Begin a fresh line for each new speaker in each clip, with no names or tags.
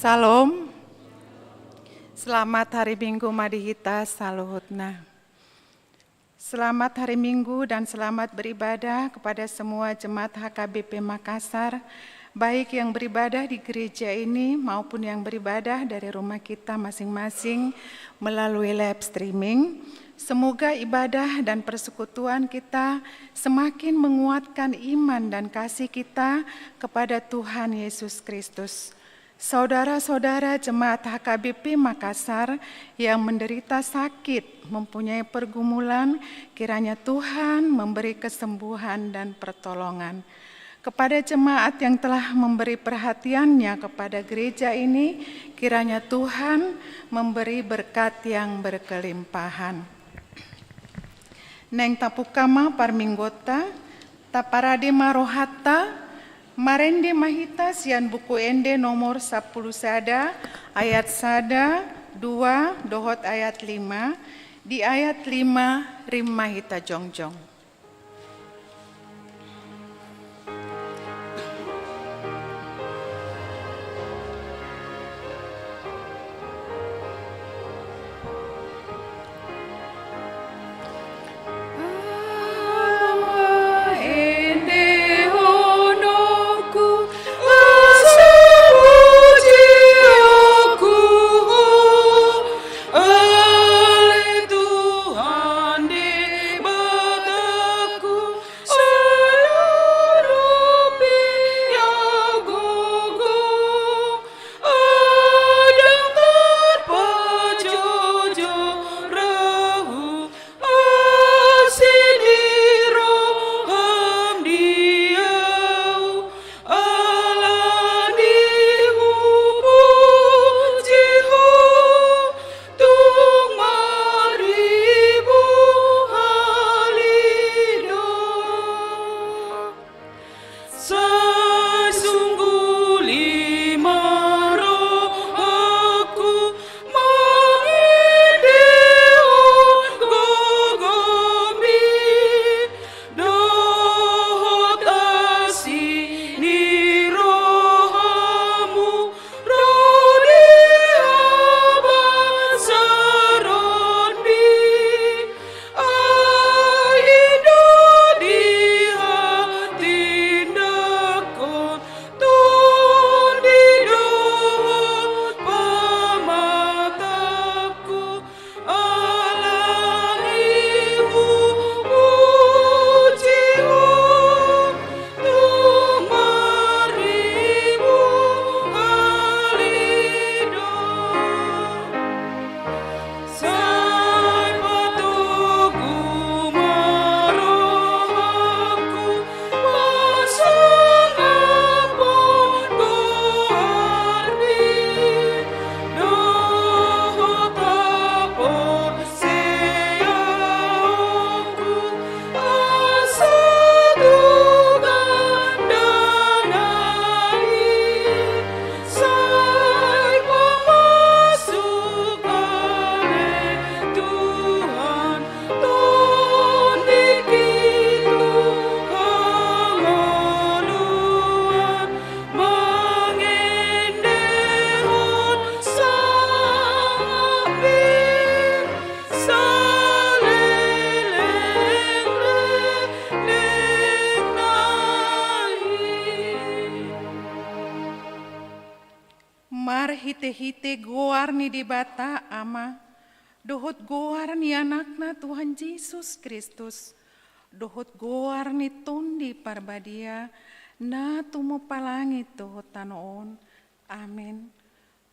Salam, selamat hari Minggu Madihita Saluhutna. Selamat hari Minggu dan selamat beribadah kepada semua jemaat HKBP Makassar, baik yang beribadah di gereja ini maupun yang beribadah dari rumah kita masing-masing melalui live streaming. Semoga ibadah dan persekutuan kita semakin menguatkan iman dan kasih kita kepada Tuhan Yesus Kristus. Saudara-saudara jemaat HKBP Makassar yang menderita sakit, mempunyai pergumulan, kiranya Tuhan memberi kesembuhan dan pertolongan. Kepada jemaat yang telah memberi perhatiannya kepada gereja ini, kiranya Tuhan memberi berkat yang berkelimpahan. Neng tapukama parminggota, taparade marohata, Marende mahita sian buku ende nomor 10 sada, ayat sada, 2, dohot ayat 5, di ayat 5 rim mahita jongjong. Hite-hite goar ni di bata ama, dohot goar ni anakna Tuhan Yesus Kristus, dohot goar ni tundi parbadia, na tumo palangi dohot tanoon, amin.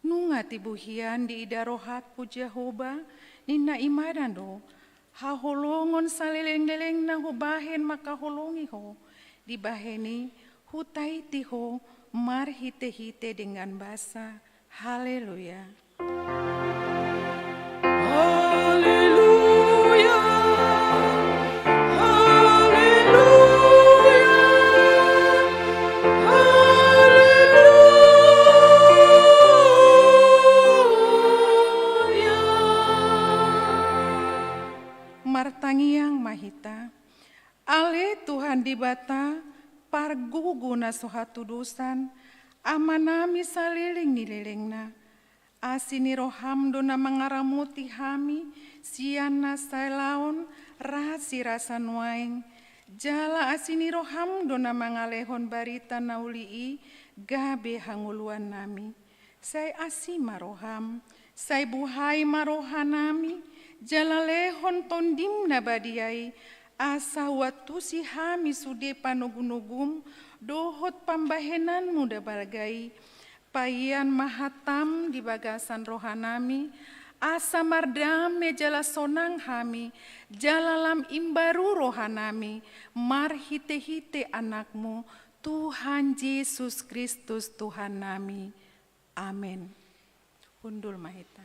Nunga tibuhian di idarohat pu Jehovah, nina imadan do, haholongon saleleng-leleng na hubahen makaholongi ho, di baheni hutaiti ho, mar hite-hite dengan basa. Haleluya.
Haleluya. Haleluya. Haleluya.
Martangiang mahita, ale Tuhan dibata parguguna sohatu dusan, Amanami saliling nililingna. Asini roham dona mangaramuti hami, siana sailaon, rasi rasa nuaing. Jala asini roham dona mangalehon barita naulii, gabe hanguluan nami. Sai asi maroham, sai buhai marohanami, jala lehon tondim nabadiai, asa watu si hami sude panugunugum, dohot pambahenan muda balgai, payan mahatam di bagasan rohanami, asa mardame jala sonang hami, jalalam imbaru rohanami, marhite-hite anakmu, Tuhan Yesus Kristus Tuhan nami. Amin. Hundul mahita.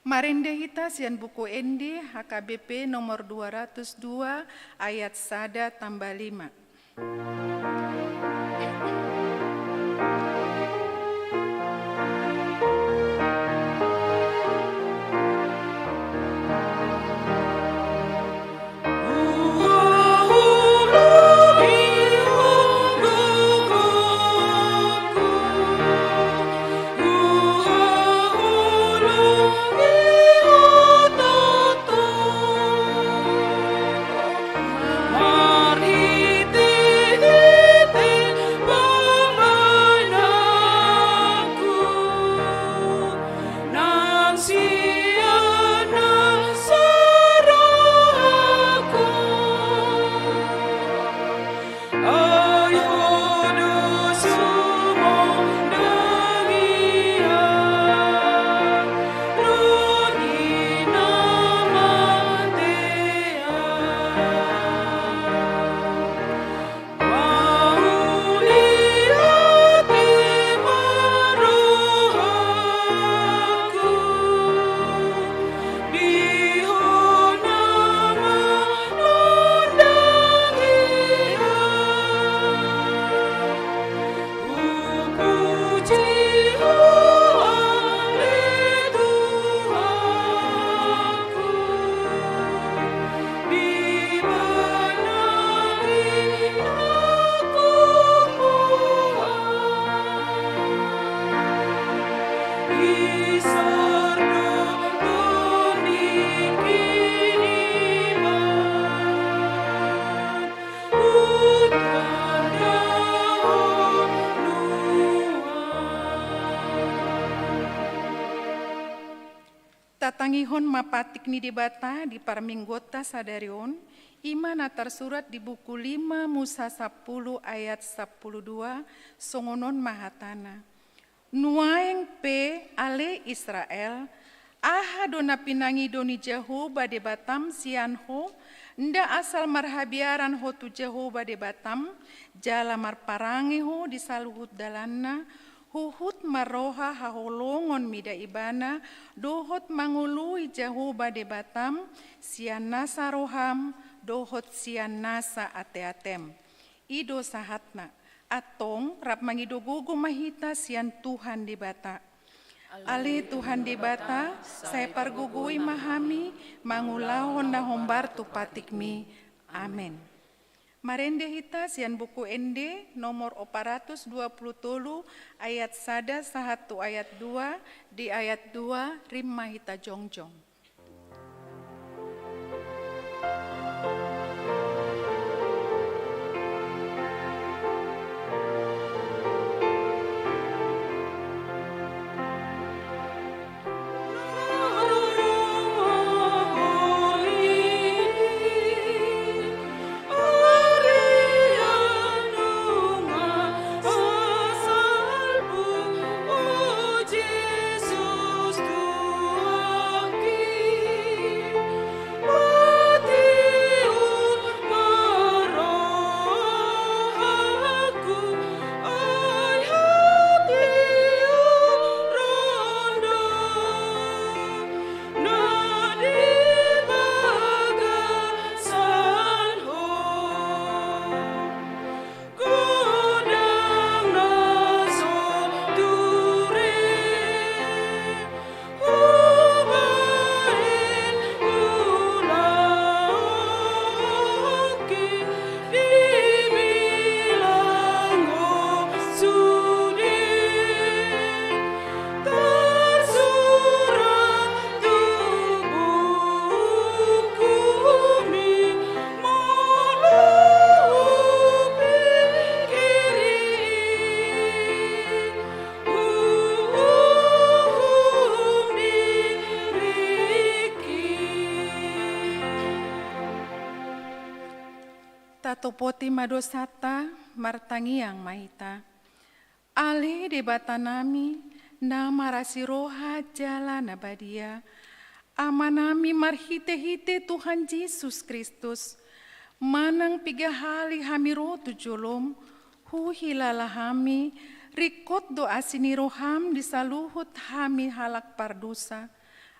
Marende hita sian buku endi HKBP nomor 202 ayat 1 tambah 5. Tatangihon mapatik ni dibata di parminggota sadarion, imana tersurat di buku 5 Musa 10 ayat 12, songonon mahatana. Nuaeng pe ale Israel, aha dona pinangi doni Jehovah de batam sianho, nda asal marhabiaran ho tu Jehovah de batam, jala marparangi ho di saluhut dalanna, huhut maroha haholongon mida ibana, dohot mangului Jehovah de batam, sian nasa roham, dohot sian nasa ate-atem. Ido sahatna, atong rap mangidogogo mahita sian Tuhan di bata. Ali Tuhan di bata, saya pargugui mahami, mangulahon na hombar tu patikmi. Amin. Marende hita sian buku ende nomor 420 ayat 1 1 ayat 2 di ayat 2 rimma hita jongjong.
Jesus Tuhan
Tatopoti madosata martangiang mahita. Ale debata nami nama rasiroha jalan abadia. Amanami marhite-hite Tuhan Yesus Kristus. Manang piga hali hamiro tujulum. Huhilala hami rikot doa sini roham disaluhut hami halak pardosa.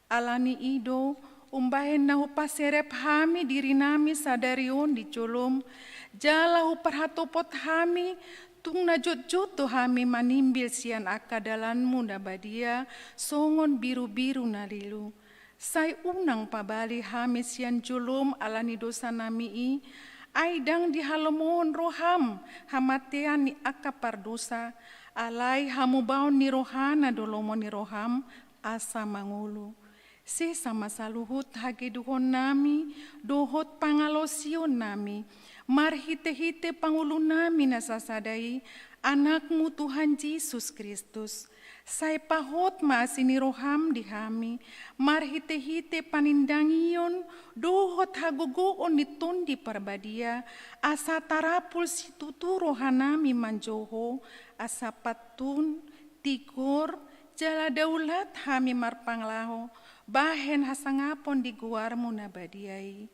Alani ido umbahen nahu paserep hami diri nami sadarion di colom, jalahu perhatopot hami, tung najot-jot hami manimbil sian akadalanmu nabadia, songon biru-biru nalilu. Sai unang pabali hami sian colom alani dosa nami aidang di halamohon roham, hamatean ni akapar dosa, alai hamubaon ni rohana dolomo ni roham, asa mangulu. Si sama saluhut hageduhon nami, dohot pangalosion nami, marhite-hite pangulu nami nasasadai, anakmu Tuhan Yesus Kristus. Sai pahot maasini roham di hami, marhite-hite panindangion, dohot hagogoon ditundi parbadia, asa tarapul situtu rohanami manjoho, asa patun, tigor, jala daulat hami marpanglaho, bahen hasangapon di guarmu nabadiai.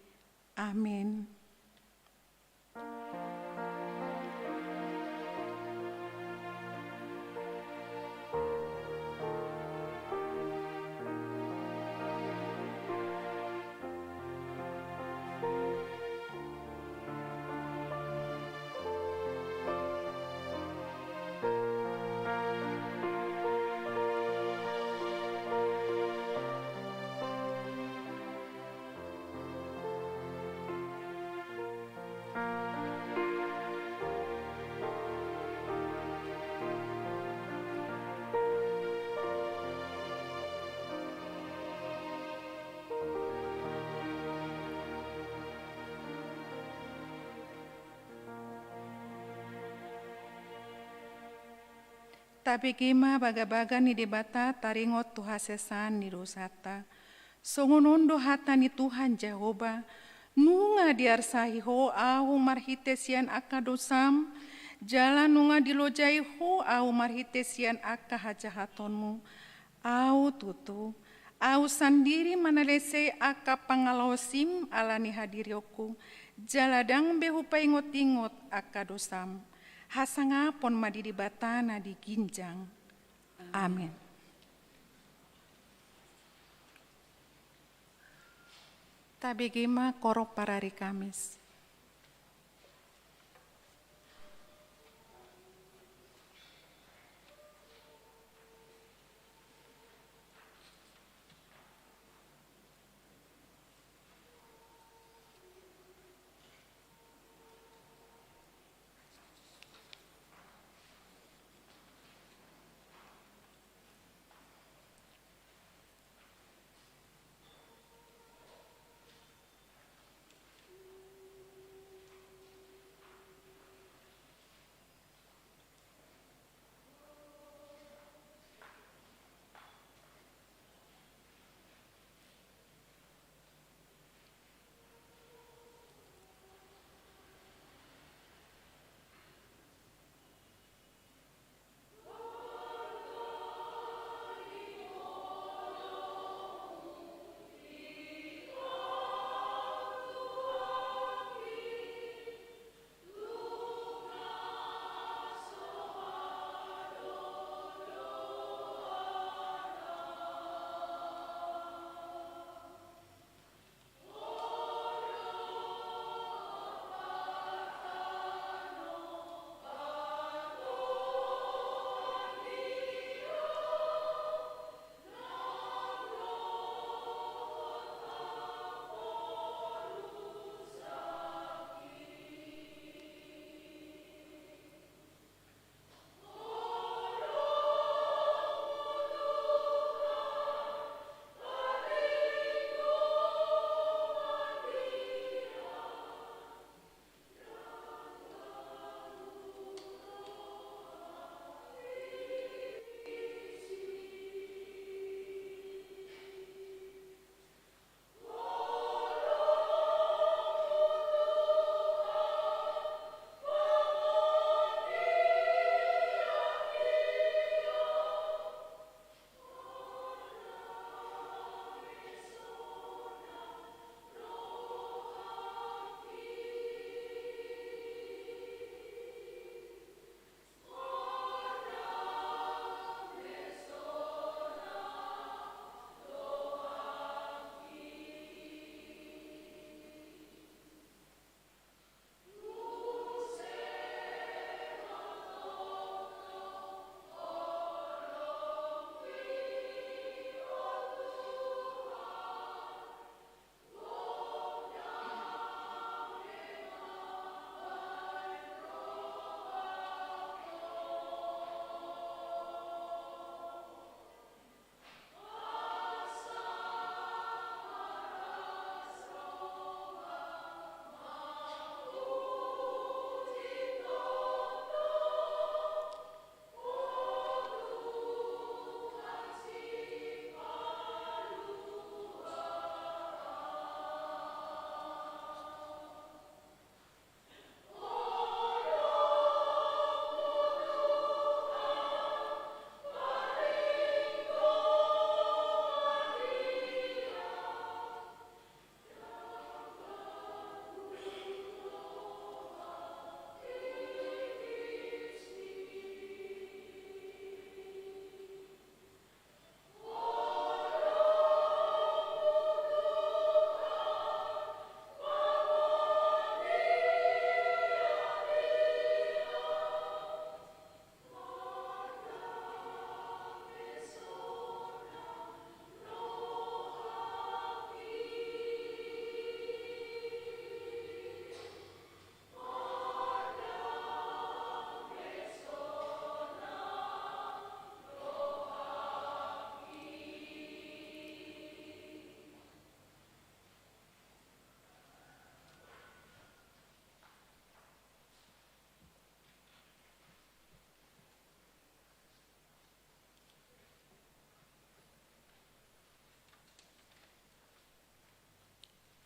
Amin. Tapi kima baga-baga ni debata taringot tuhasesan ni dosata. Songonondo hata ni Tuhan Jehovah, nunga diarsahi ho au marhitesian aka dosam, jalan nunga dilojai ho au marhitesian aka hajahatonmu, au tutu, au sandiri manalese aka pangalosim alani hadirioku, jaladang behu paingot-ingot aka dosam. Hasangapon madidibatana di ginjang. Amin. Tabigima korok parari Kamis.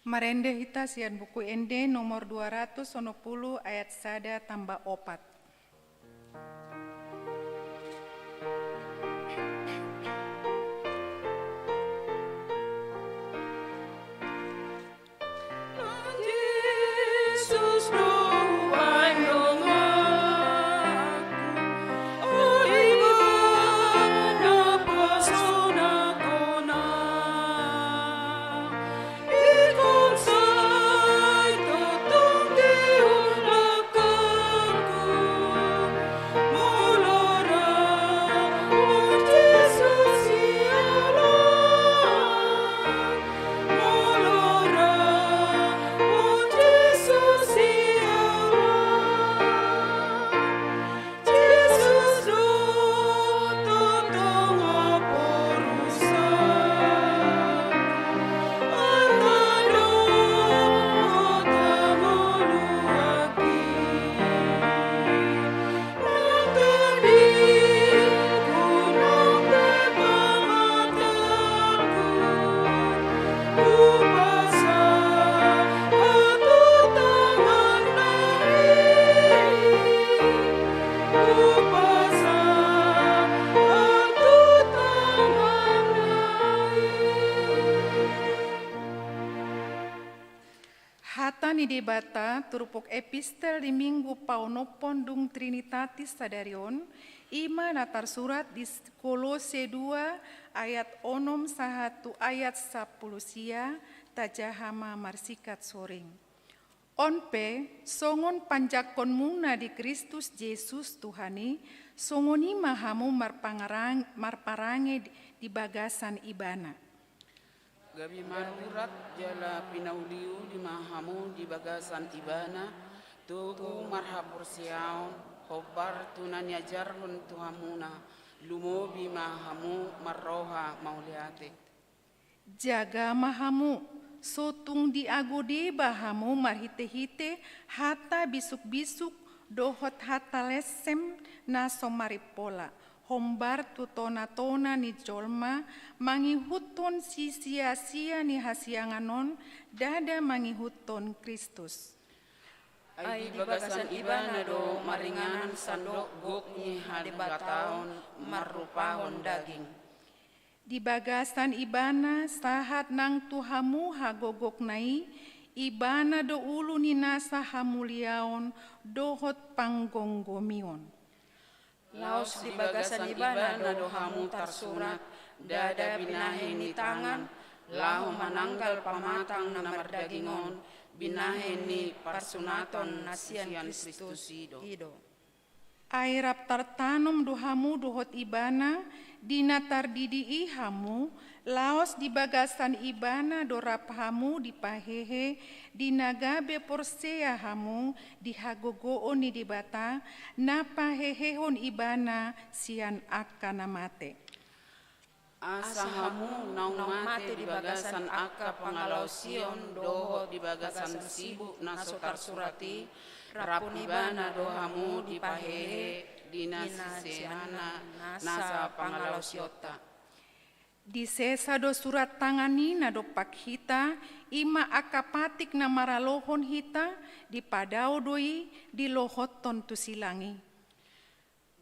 Marende hita sian buku ende nomor 210 ayat 1 tambah 4.
Yesus doain dong aku, oi bana pasona kona, ikon sai totong diulakanku, mulora oh Yesus sialah, mulora oh Yesus sialah, Yesus do totong aporusa, atado otamolu aki, natani gunung pemataku, upasa atau tangan naik, upasa atau tangan naik.
Hata ni debata turupok epistel di minggu paunopon dung Trinitatis sadarion, ima natar surat di Kolose 2 ayat 6 ayat 10 sia tajahama marsikat soring. Onpe songon panjakon muna di Kristus Yesus Tuhani, songoni mahamu marparange di bagasan ibana.
Gabi marurat jala pinauliu di mahamu di bagasan ibana, tuhu marhapur siaon, hobar tunanya jarhun tuhamuna, lumobi mahamu marroha mauliate.
Jaga mahamu, sotung di agode bahamu marhite-hite, hata bisuk-bisuk, dohot hata lesem na somaripola. Hombar tu tona-tona ni jolma, mangihuton si sia-sia ni hasianganon, dada mangihuton Kristus.
Ai di bagasan ibana do maringanan sandok gok ni hadibataon marupahon daging.
Di bagasan ibana sahat nang tuhamu hagogok nai, ibana do ulu ni nasa hamuliaon, dohot panggonggomion.
Laos di bagasan ibana do hamu tarsunat, dada binahe ni tangan, lahu mananggal pamatang na mardagingon, binahe ni parsunaton nasian Kristus ido.
Airap tartanum dohamu dohot ibana, dinatar didi hamu, laos di bagasan ibana dorap hamu di pahehe, dinagabe porsea hamu, di hagogoon ni dibata, na pahehehon ibana sian akana mate.
Asa hamu naung mate di bagasan aka pangalausion doho di bagasan sibuk nasotar surati, rapun ibana dohamu di pahehe dinasisehana nasa pangalausiota.
Di sesa do surat tangani na do pak hita, ima akapatik na maralohon hita, di padao doi, di lohoton tu silangi.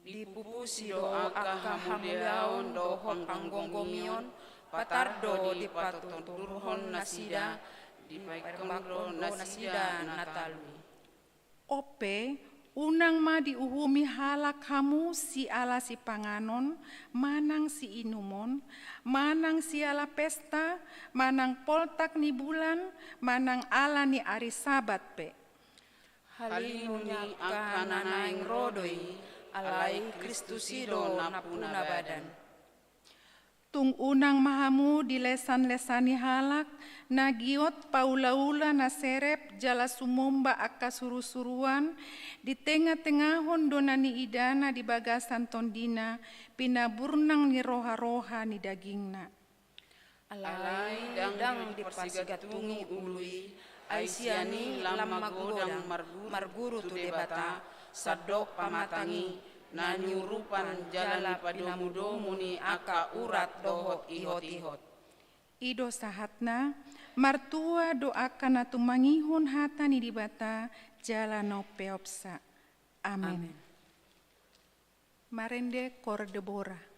Di pupusi do aka hamuliaon dohon panggonggomion, patardo di patuturhon nasida, di paikongro nasida natalui.
Ope, unang ma diuhumi halak hamu si ala si panganon, manang si inumon, manang si ala pesta, manang poltak ni bulan, manang ala ni ari sabat pe.
Halinuni akananaing rodoi, alai Kristusido napuna badan.
Tung unang mahamu di lesan-lesani halak, nagiot paula-ula na serep jala sumomba aka suru-suruan, di tengah-tengahon donani idana di bagasan tondina, pinaburnang ni roha-roha ni dagingna.
Alai dang di persigatungi ului, aisiani lama godang marguru tu debata, sadok pamatangi, na nyurupan jalani padomu-domu ni aka urat dohot ihot-ihot.
Ido sahatna, martua doakan atu mangihun hatani di bata jalano peopsa. Amin. Marende kor Debora.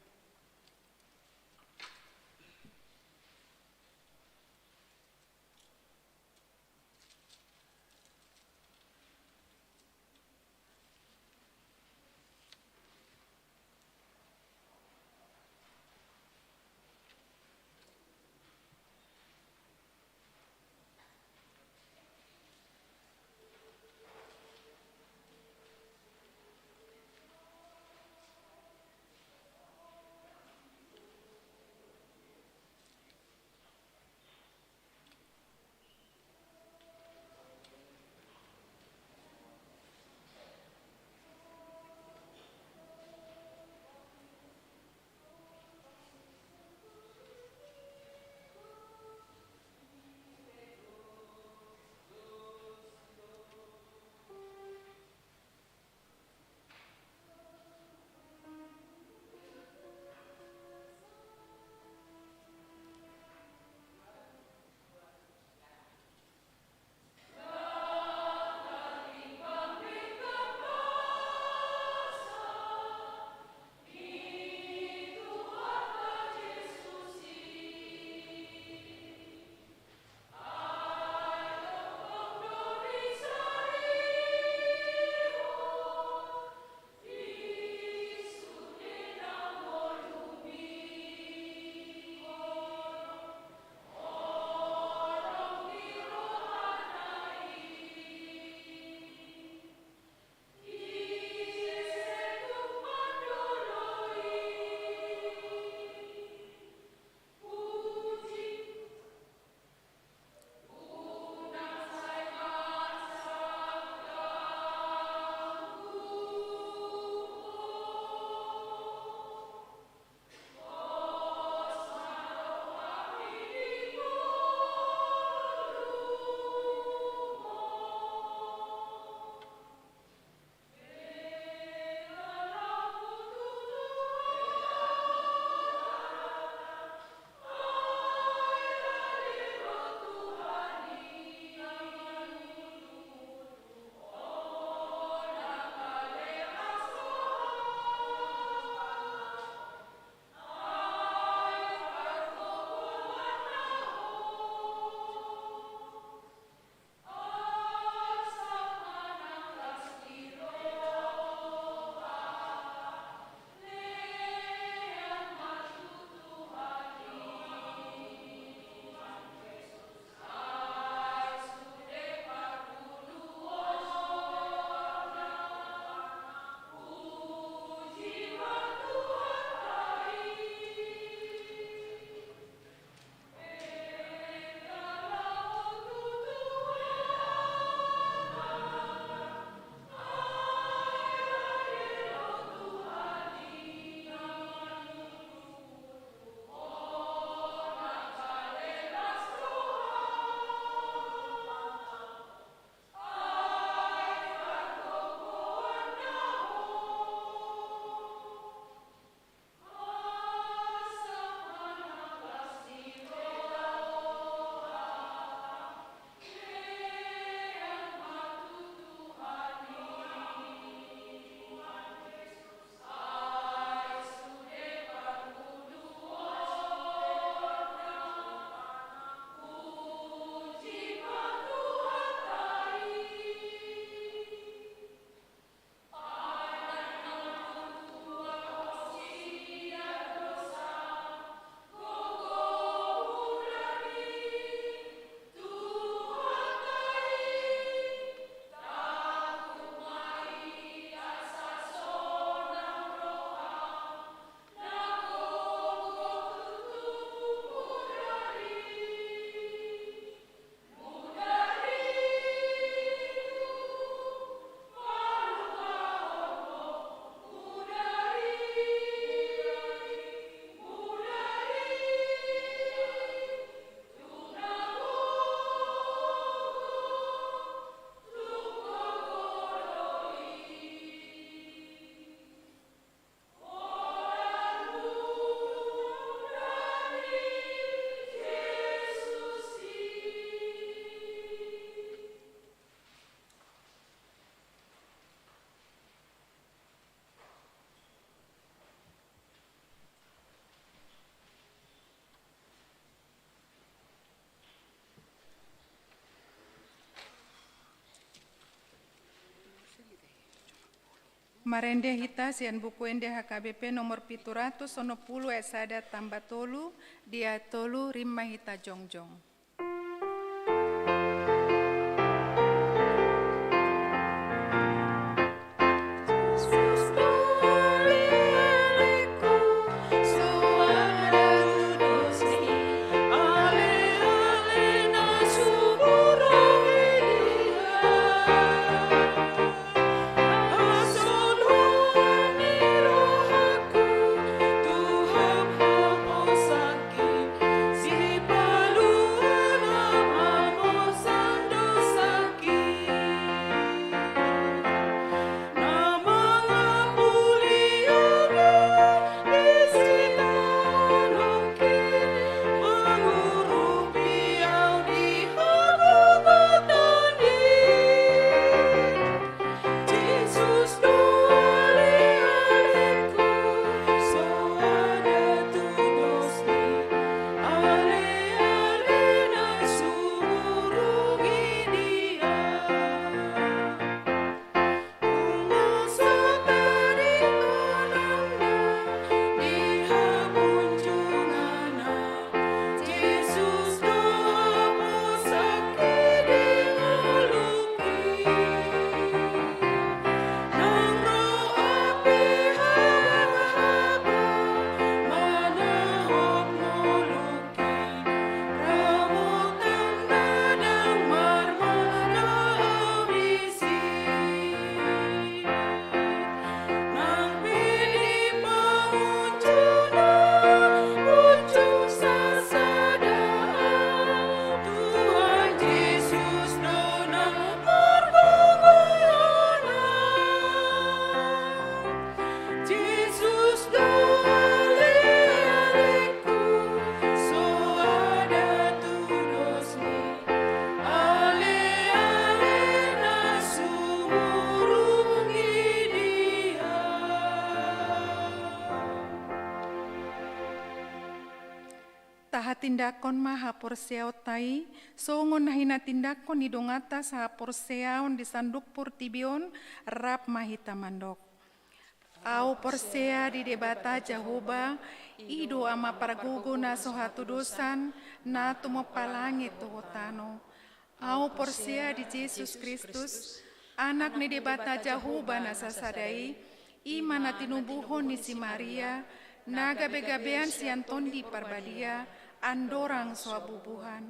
Marende hita sian buku ende HKBP nomor 710 esada tambah tolu dia tolu rimma hita jongjong. Tindakon ma haporseo tai, songon nahina tindakon idongata sa haporseaon di sanduk purtibion rap mahita mandok. Au porsea di debata Jahoba, ido ama paragugo na sohatu dosan, na tumopalangi tuhotano. Au porsea di Yesus Kristus, anak ni debata Jahoba na sasadai, ima na tinubuhon ni si Maria, na gabe-gabean si Anton di Parbadia, andorang suabubuhan.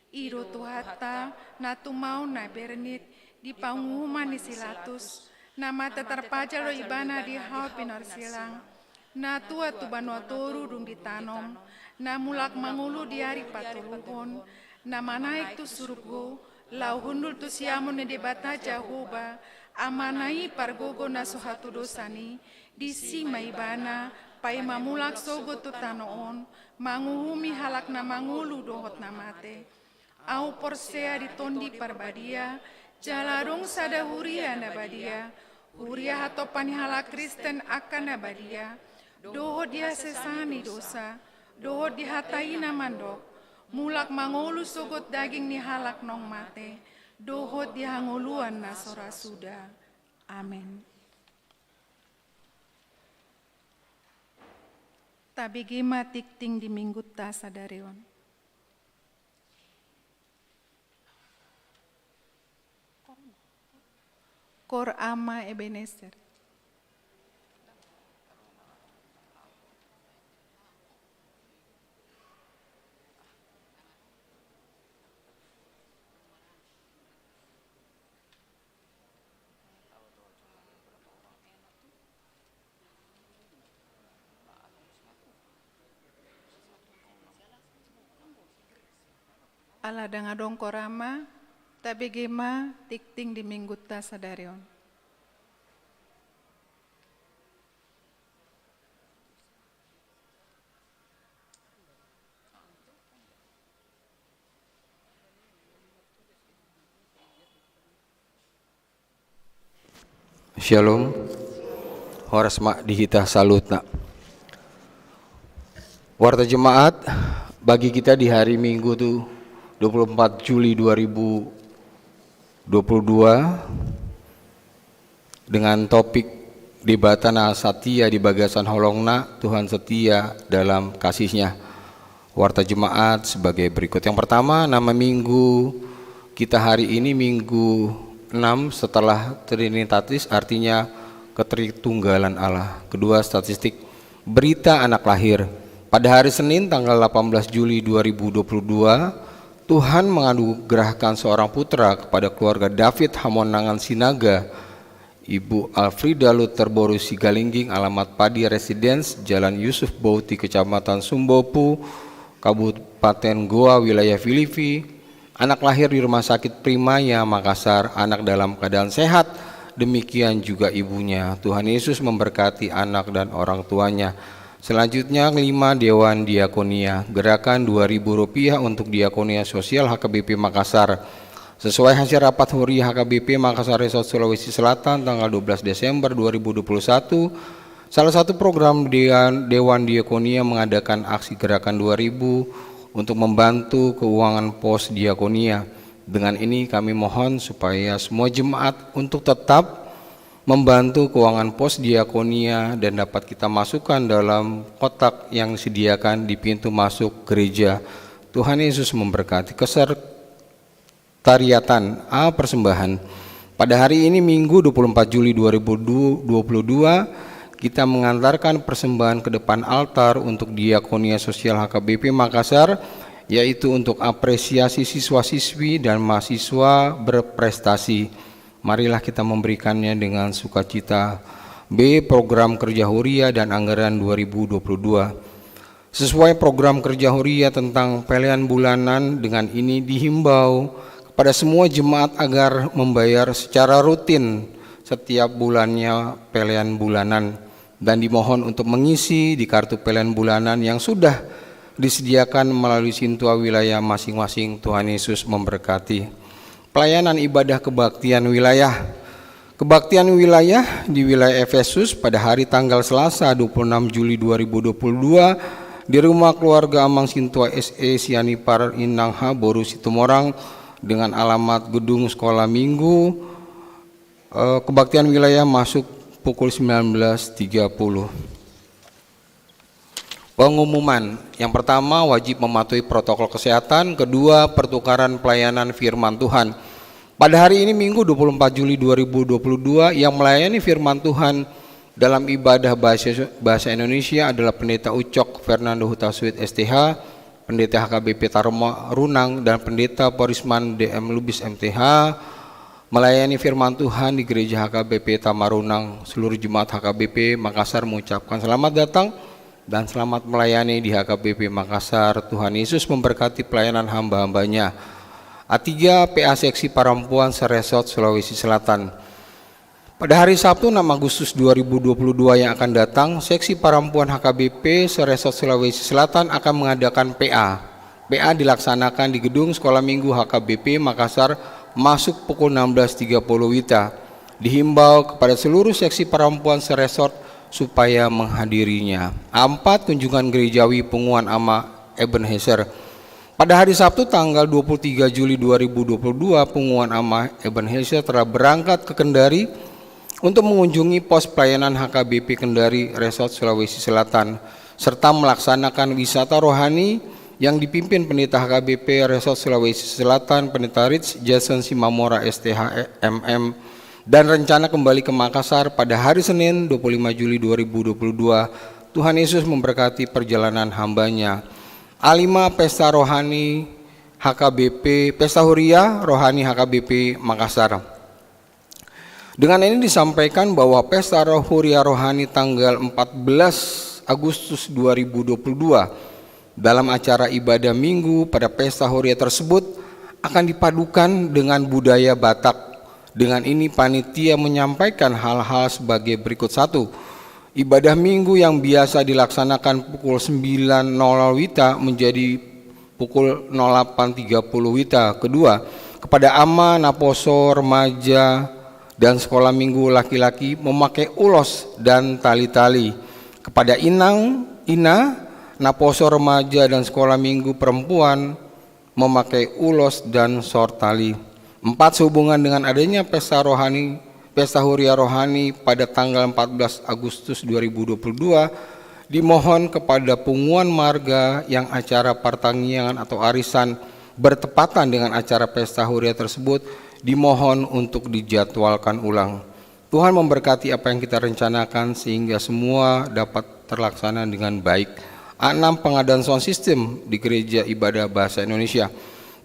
Ido tuhata na tumau na bernit di pangumuman ni silatus. Na mata terpajalo ibana di hau pinor silang. Na tua tu banua toru dung ditanom. Na mulak mangulu di hari patuluhon. Na manaik tu surgo. Lau hundul tu siamun ni debata Jahoba. Amanai pargogo na suhatu dosani. Di sima ibana. Pai mamulak sogo tu tanoon. Manguhumi halak na mangulu dohot na mate. Au porsea di tondi Parbadia, jalarung sada huria na badia. Huria hatopani halak Kristen akan na badia. Dohot dia sesani dosa, dohot dihatai na mandok. Mulak mangulu sogot daging ni halak nong mate. Dohot dihanguluan na sora suda. Amin. Tabigima tikting di minggu ta sadarion. Kor ama Ebenezer. Ala dangadong korama, tabigima tikting di minggu ta sadarion.
Shalom, horas mak dihita salut nak. Warta jemaat bagi kita di hari Minggu tuh 24 Juli 2022 dengan topik di Batana Satya di Bagasan Holongna, Tuhan setia dalam kasih-Nya. Warta jemaat sebagai berikut. Yang pertama, nama minggu kita hari ini Minggu 6 setelah Trinitatis, artinya Ketritunggalan Allah. Kedua, statistik berita anak lahir. Pada hari Senin tanggal 18 Juli 2022, Tuhan menganugerahkan seorang putra kepada keluarga David Hamonangan Sinaga, Ibu Alfrida Luther Borus Sigalingging, alamat Padi Residence, Jalan Yusuf Bauti, Kecamatan Sumbopu, Kabupaten Goa, wilayah Filipi. Anak lahir di Rumah Sakit Primaya, Makassar, anak dalam keadaan sehat, demikian juga ibunya. Tuhan Yesus memberkati anak dan orang tuanya. Selanjutnya 5, Dewan Diakonia, gerakan Rp2.000 untuk Diakonia Sosial HKBP Makassar. Sesuai hasil rapat huri HKBP Makassar Resort Sulawesi Selatan tanggal 12 Desember 2021, salah satu program Dewan Diakonia mengadakan aksi gerakan 2000 untuk membantu keuangan pos Diakonia. Dengan ini kami mohon supaya semua jemaat untuk tetap membantu keuangan pos Diakonia dan dapat kita masukkan dalam kotak yang disediakan di pintu masuk gereja. Tuhan Yesus memberkati. Kesekretariatan A Persembahan. Pada hari ini Minggu 24 Juli 2022, kita mengantarkan persembahan ke depan altar untuk Diakonia Sosial HKBP Makassar, yaitu untuk apresiasi siswa-siswi dan mahasiswa berprestasi. Marilah kita memberikannya dengan sukacita. B. Program Kerja Huria dan Anggaran 2022. Sesuai program Kerja Huria tentang pelian bulanan, dengan ini dihimbau kepada semua jemaat agar membayar secara rutin setiap bulannya pelian bulanan, dan dimohon untuk mengisi di kartu pelian bulanan yang sudah disediakan melalui Sintua wilayah masing-masing. Tuhan Yesus memberkati. Pelayanan ibadah kebaktian wilayah. Kebaktian wilayah di wilayah Efesus pada hari tanggal Selasa 26 Juli 2022 di rumah keluarga Amang Sintua SE Sianipar Inangha Boru Situmorang dengan alamat Gedung Sekolah Minggu. Kebaktian wilayah masuk pukul 19.30. Pengumuman. Yang pertama, wajib mematuhi protokol kesehatan. Kedua, pertukaran pelayanan firman Tuhan. Pada hari ini Minggu 24 Juli 2022, yang melayani firman Tuhan dalam ibadah bahasa Indonesia adalah Pendeta Ucok Fernando Hutasuit STH, Pendeta HKBP Tarumah dan Pendeta Porisman DM Lubis MTH. Melayani firman Tuhan di Gereja HKBP Tamarunang. Seluruh jemaat HKBP Makassar mengucapkan selamat datang dan selamat melayani di HKBP Makassar. Tuhan Yesus memberkati pelayanan hamba-hambanya. A3 PA Seksi Parampuan Seresot Sulawesi Selatan. Pada hari Sabtu 6 Agustus 2022 yang akan datang, Seksi Parampuan HKBP Seresot Sulawesi Selatan akan mengadakan PA. PA dilaksanakan di Gedung Sekolah Minggu HKBP Makassar masuk pukul 16.30 WITA. Dihimbau kepada seluruh seksi perempuan Seresort supaya menghadirinya. 4. Kunjungan gerejawi Punguan Ama Ebenezer. Pada hari Sabtu tanggal 23 Juli 2022, Punguan Ama Ebenezer telah berangkat ke Kendari untuk mengunjungi pos pelayanan HKBP Kendari Resort Sulawesi Selatan serta melaksanakan wisata rohani yang dipimpin Pendeta HKBP Resort Sulawesi Selatan, Pendeta Rich Jason Simamora STH MM, dan rencana kembali ke Makassar pada hari Senin 25 Juli 2022. Tuhan Yesus memberkati perjalanan hambanya. A5 Pesta Rohani HKBP, Pesta Huria Rohani HKBP Makassar. Dengan ini disampaikan bahwa Pesta Huria Rohani tanggal 14 Agustus 2022 dalam acara ibadah minggu pada Pesta Huria tersebut akan dipadukan dengan budaya Batak. Dengan ini panitia menyampaikan hal-hal sebagai berikut. 1. Ibadah minggu yang biasa dilaksanakan pukul 9.00 WITA menjadi pukul 08.30 WITA. Kedua, kepada ama, naposo, remaja, dan sekolah minggu laki-laki memakai ulos dan tali-tali. Kepada ina, naposo remaja dan sekolah minggu perempuan memakai ulos dan short tali. 4. Sehubungan dengan adanya pesta rohani Pesta Huria Rohani pada tanggal 14 Agustus 2022, dimohon kepada punguan marga yang acara pertanggihan atau arisan bertepatan dengan acara Pesta Huria tersebut dimohon untuk dijadwalkan ulang. Tuhan memberkati apa yang kita rencanakan sehingga semua dapat terlaksana dengan baik. 6. Pengadaan sound system di Gereja Ibadah Bahasa Indonesia.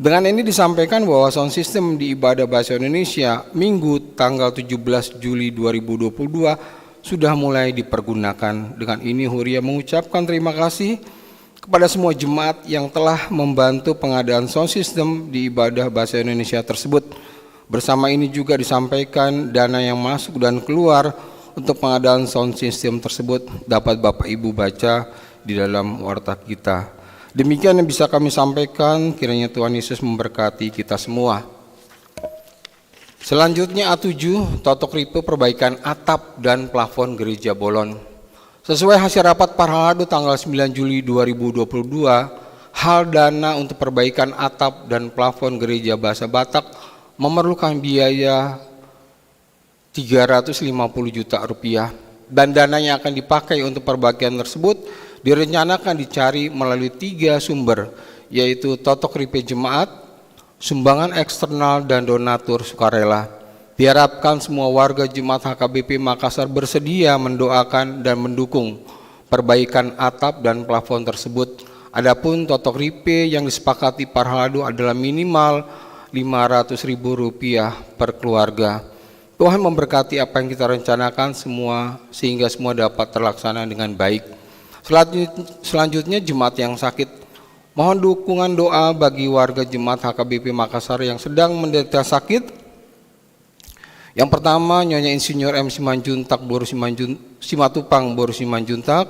Dengan ini disampaikan bahwa sound system di Ibadah Bahasa Indonesia Minggu tanggal 17 Juli 2022 sudah mulai dipergunakan. Dengan ini Huria mengucapkan terima kasih kepada semua jemaat yang telah membantu pengadaan sound system di Ibadah Bahasa Indonesia tersebut. Bersama ini juga disampaikan dana yang masuk dan keluar untuk pengadaan sound system tersebut dapat Bapak Ibu baca di dalam warta kita. Demikian yang bisa kami sampaikan, kiranya Tuhan Yesus memberkati kita semua. Selanjutnya A7, Totok Ripe perbaikan atap dan plafon Gereja Bolon. Sesuai hasil rapat Parhalado tanggal 9 Juli 2022, hal dana untuk perbaikan atap dan plafon Gereja Bahasa Batak memerlukan biaya 350 juta rupiah dan dana yang akan dipakai untuk perbaikan tersebut direncanakan dicari melalui 3 sumber, yaitu Totok Ripe Jemaat, sumbangan eksternal, dan donatur sukarela. Diharapkan semua warga Jemaat HKBP Makassar bersedia mendoakan dan mendukung perbaikan atap dan plafon tersebut. Adapun Totok Ripe yang disepakati Parhalado adalah minimal Rp500.000 per keluarga. Tuhan memberkati apa yang kita rencanakan semua sehingga semua dapat terlaksana dengan baik. Selanjutnya jemaat yang sakit. Mohon dukungan doa bagi warga jemaat HKBP Makassar yang sedang menderita sakit. Yang pertama, Nyonya Insinyur M. Simanjuntak Boru Simatupang Boru Simanjuntak,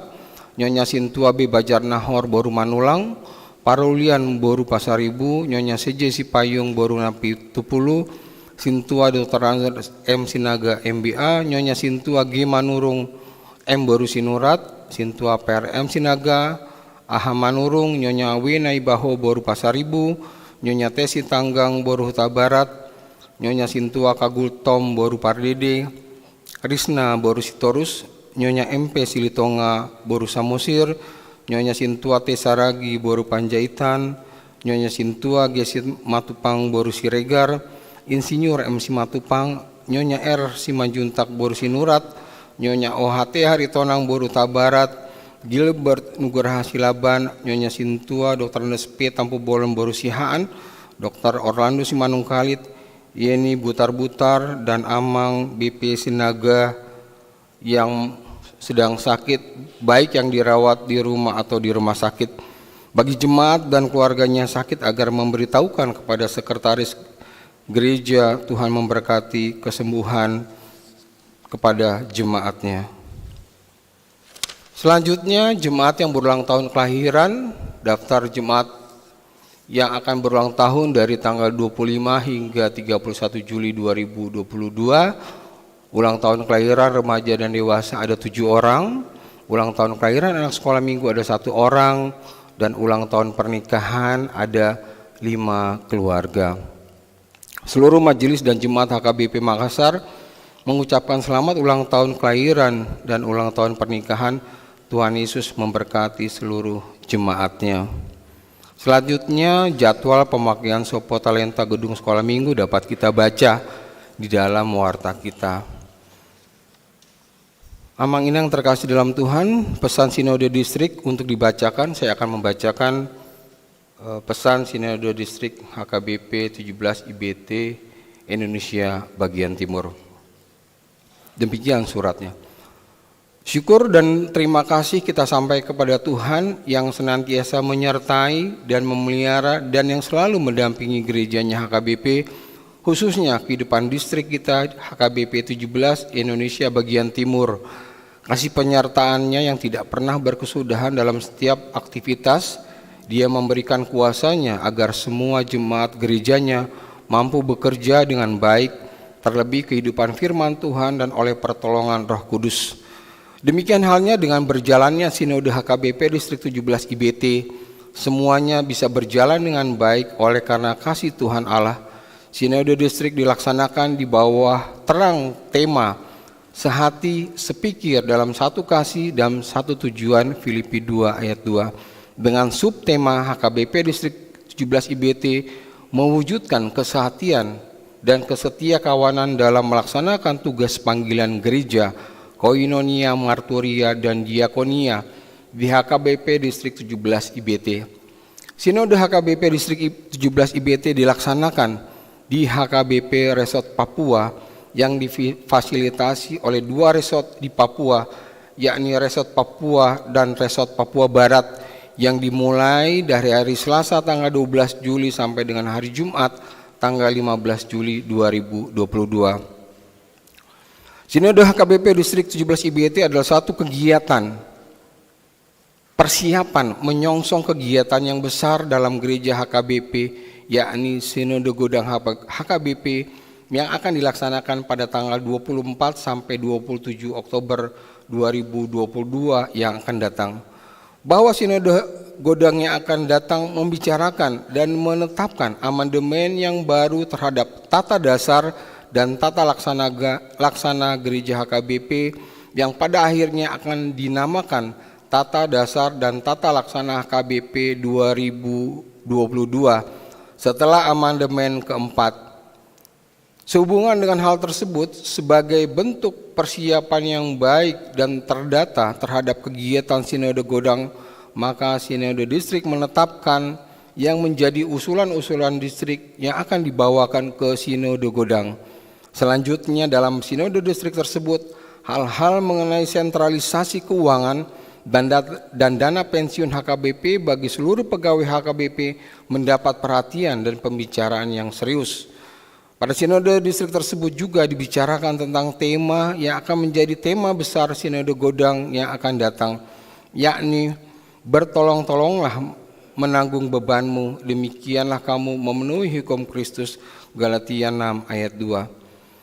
Nyonya Sintua B. Bajarnahor Boru Manulang, Parulian Boru Pasaribu, Nyonya CJ Sipayung Boru Napi Tupulu, Sintua Dr. M. Sinaga MBA, Nyonya Sintua G. Manurung M. Boru Sinurat, Sintua PRM Sinaga, Aha Manurung, Nyonya W. Naibaho Boru Pasaribu, Nyonya Tesi Tanggang Boru Huta Barat, Nyonya Sintua Kagul Tom Boru Pardede, Krisna Boru Sitorus, Nyonya MP Silitonga Boru Samosir, Nyonya Sintua T. Saragi Boru Panjaitan, Nyonya Sintua Gesit Matupang Boru Siregar, Insinyur M. Simatupang, Nyonya R. Simanjuntak Boru Sinurat, Nyonya OHT Haritonang Boru Tabarat, Gilbert Nugraha Silaban, Nyonya Sintua Dr. Nespe Tampu Bolon Boru Sihaan, Dr. Orlando Simanung Khalid, Yeni Butar-Butar, dan Amang BP Sinaga yang sedang sakit, baik yang dirawat di rumah atau di rumah sakit. Bagi jemaat dan keluarganya sakit agar memberitahukan kepada sekretaris gereja, Tuhan memberkati kesembuhan kepada jemaatnya. Selanjutnya jemaat yang berulang tahun kelahiran, daftar jemaat yang akan berulang tahun dari tanggal 25 hingga 31 Juli 2022. Ulang tahun kelahiran remaja dan dewasa ada 7 orang, ulang tahun kelahiran anak sekolah minggu ada 1 orang, dan ulang tahun pernikahan ada 5 keluarga. Seluruh majelis dan jemaat HKBP Makassar mengucapkan selamat ulang tahun kelahiran dan ulang tahun pernikahan. Tuhan Yesus memberkati seluruh jemaatnya. Selanjutnya jadwal pemakaian Sopo Talenta Gedung Sekolah Minggu dapat kita baca di dalam warta kita. Amang Inang terkasih dalam Tuhan, pesan Sinode Distrik untuk dibacakan. Saya akan membacakan pesan Sinode Distrik HKBP 17 IBT Indonesia bagian Timur. Demikian suratnya. Syukur dan terima kasih kita sampai kepada Tuhan yang senantiasa menyertai dan memelihara dan yang selalu mendampingi gerejanya HKBP, khususnya kehidupan distrik kita HKBP 17 Indonesia bagian Timur. Kasih penyertaannya yang tidak pernah berkesudahan dalam setiap aktivitas. Dia memberikan kuasanya agar semua jemaat gerejanya mampu bekerja dengan baik, terlebih kehidupan firman Tuhan dan oleh pertolongan Roh Kudus. Demikian halnya dengan berjalannya Sinode HKBP Distrik 17 IBT, semuanya bisa berjalan dengan baik oleh karena kasih Tuhan Allah, Sinode Distrik dilaksanakan di bawah terang tema sehati sepikir dalam satu kasih dan satu tujuan Filipi 2 ayat 2 dengan subtema HKBP Distrik 17 IBT mewujudkan kesehatian dan kesetiakawanan dalam melaksanakan tugas panggilan gereja, koinonia, marturia, dan diakonia di HKBP Distrik 17 IBT. Sinode HKBP Distrik 17 IBT dilaksanakan di HKBP Resort Papua yang difasilitasi oleh 2 resort di Papua, yakni Resort Papua dan Resort Papua Barat, yang dimulai dari hari Selasa tanggal 12 Juli sampai dengan hari Jumat tanggal 15 Juli 2022. Sinode HKBP Distrik 17 IBT adalah satu kegiatan persiapan menyongsong kegiatan yang besar dalam gereja HKBP, yakni Sinode Godang HKBP yang akan dilaksanakan pada tanggal 24 sampai 27 Oktober 2022 yang akan datang. Bahwa Sinode Godang yang akan datang membicarakan dan menetapkan amandemen yang baru terhadap tata dasar dan tata laksana gereja HKBP yang pada akhirnya akan dinamakan Tata Dasar dan Tata Laksana HKBP 2022 setelah amandemen keempat. Sehubungan dengan hal tersebut, sebagai bentuk persiapan yang baik dan terdata terhadap kegiatan Sinode Godang, maka Sinode Distrik menetapkan yang menjadi usulan-usulan distrik yang akan dibawakan ke Sinode Godang. Selanjutnya dalam Sinode Distrik tersebut, hal-hal mengenai sentralisasi keuangan dan dana pensiun HKBP bagi seluruh pegawai HKBP mendapat perhatian dan pembicaraan yang serius. Pada Sinode Distrik tersebut juga dibicarakan tentang tema yang akan menjadi tema besar Sinode Godang yang akan datang, yakni bertolong-tolonglah menanggung bebanmu, demikianlah kamu memenuhi hukum Kristus, Galatia 6 ayat 2.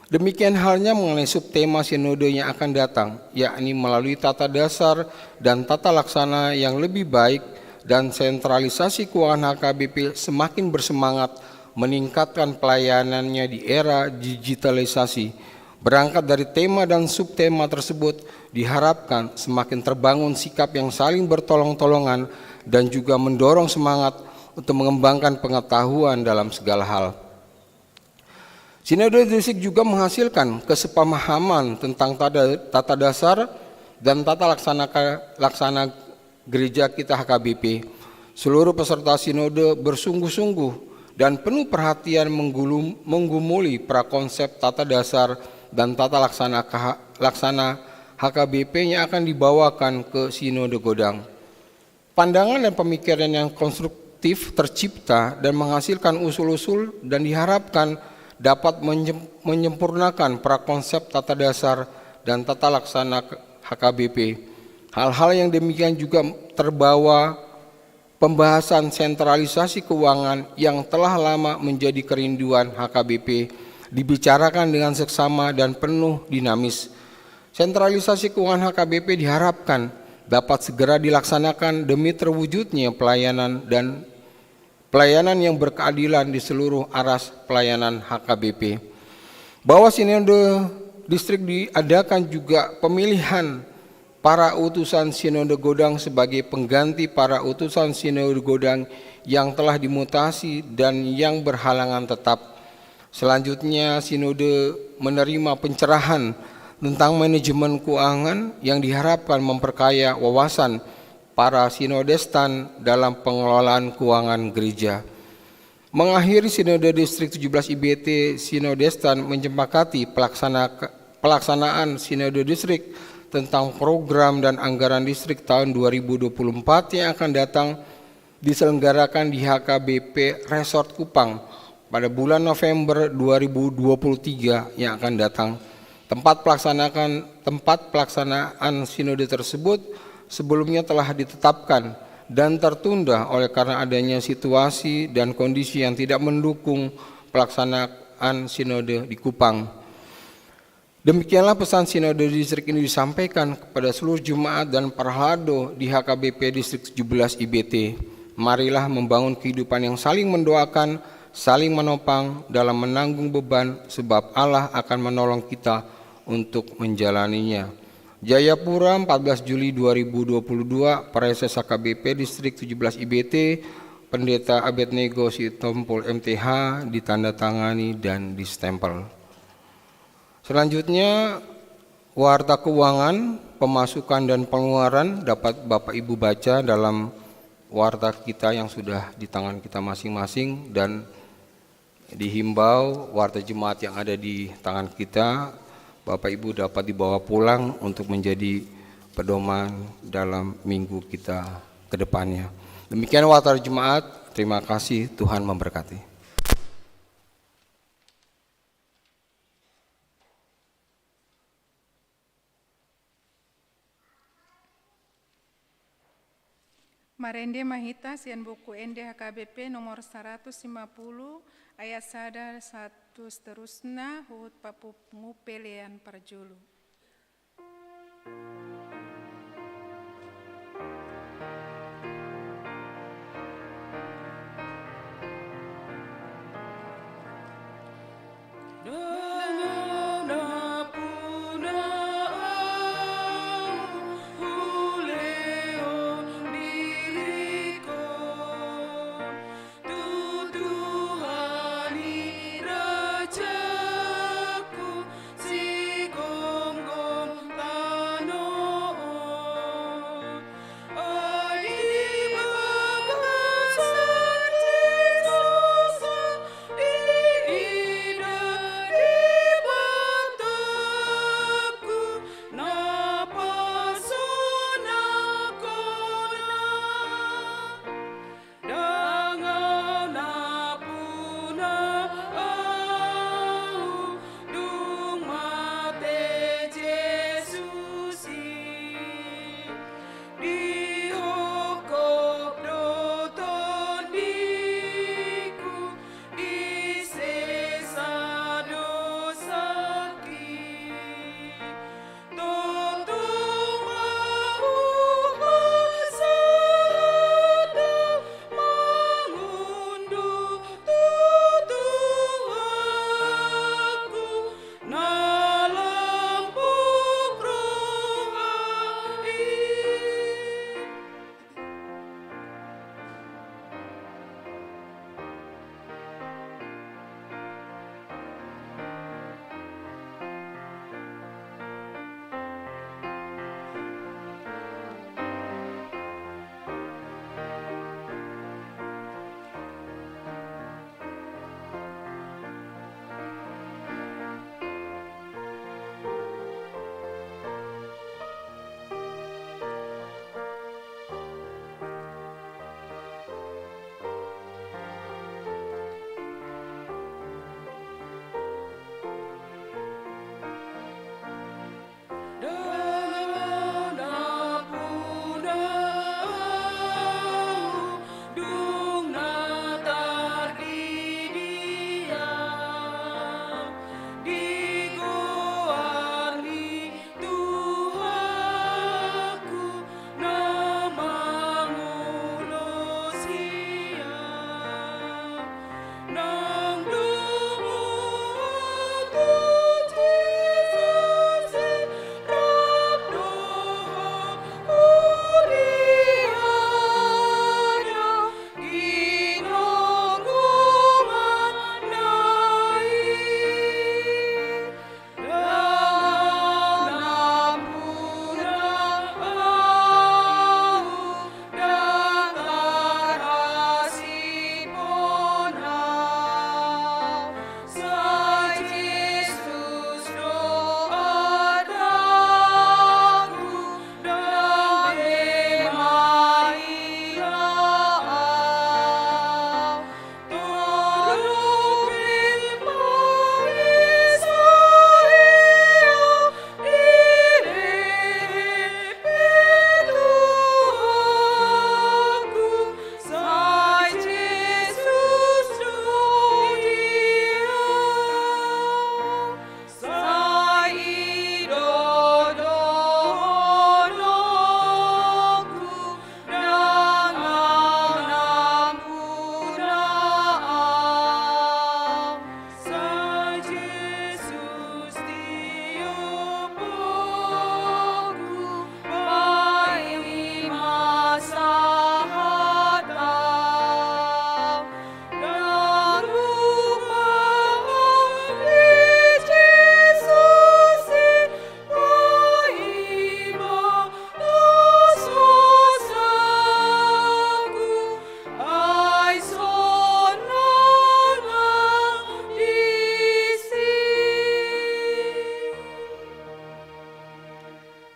Demikian halnya mengenai subtema sinode yang akan datang, yakni melalui tata dasar dan tata laksana yang lebih baik dan sentralisasi keuangan HKBP semakin bersemangat meningkatkan pelayanannya di era digitalisasi. Berangkat dari tema dan subtema tersebut, diharapkan semakin terbangun sikap yang saling bertolong-tolongan dan juga mendorong semangat untuk mengembangkan pengetahuan dalam segala hal. Sinode Distrik juga menghasilkan kesepamahaman tentang tata dasar dan tata laksana gereja kita HKBP. Seluruh peserta sinode bersungguh-sungguh dan penuh perhatian menggumuli prakonsep tata dasar dan tata laksana HKBP yang akan dibawakan ke Sinode Godang. Pandangan dan pemikiran yang konstruktif tercipta dan menghasilkan usul-usul dan diharapkan dapat menyempurnakan prakonsep tata dasar dan tata laksana HKBP. Hal-hal yang demikian juga terbawa pembahasan sentralisasi keuangan yang telah lama menjadi kerinduan HKBP, dibicarakan dengan seksama dan penuh dinamis. Sentralisasi keuangan HKBP diharapkan dapat segera dilaksanakan demi terwujudnya pelayanan yang berkeadilan di seluruh aras pelayanan HKBP. Bahwa Sinode Distrik diadakan juga pemilihan para utusan Sinode Godang sebagai pengganti para utusan Sinode Godang yang telah dimutasi dan yang berhalangan tetap. Selanjutnya Sinode menerima pencerahan tentang manajemen keuangan yang diharapkan memperkaya wawasan para sinodestan dalam pengelolaan keuangan gereja. Mengakhiri Sinode Distrik 17 IBT, sinodestan menyepakati pelaksanaan Sinode Distrik tentang program dan anggaran distrik tahun 2024 yang akan datang diselenggarakan di HKBP Resort Kupang pada bulan November 2023 yang akan datang. Tempat pelaksanaan sinode tersebut sebelumnya telah ditetapkan dan tertunda oleh karena adanya situasi dan kondisi yang tidak mendukung pelaksanaan sinode di Kupang. Demikianlah pesan Sinode Distrik ini disampaikan kepada seluruh jemaat dan para halado di HKBP Distrik 17 IBT. Marilah membangun kehidupan yang saling mendoakan, saling menopang dalam menanggung beban, sebab Allah akan menolong kita untuk menjalaninya. Jayapura, 14 Juli 2022, Parese HKBP Distrik 17 IBT, Pendeta Abednego Sitompul MTH, ditandatangani dan distempel. Selanjutnya, warta keuangan, pemasukan dan pengeluaran dapat Bapak Ibu baca dalam warta kita yang sudah di tangan kita masing-masing, dan dihimbau warta jemaat yang ada di tangan kita Bapak Ibu dapat dibawa pulang untuk menjadi pedoman dalam minggu kita ke depannya. Demikian warta jemaat, terima kasih, Tuhan memberkati.
Marende Mahita Sian Buku Ende HKBP nomor 150 ayat 1 seterusnya hut papu ngupelean parjulu.
Rajaku, si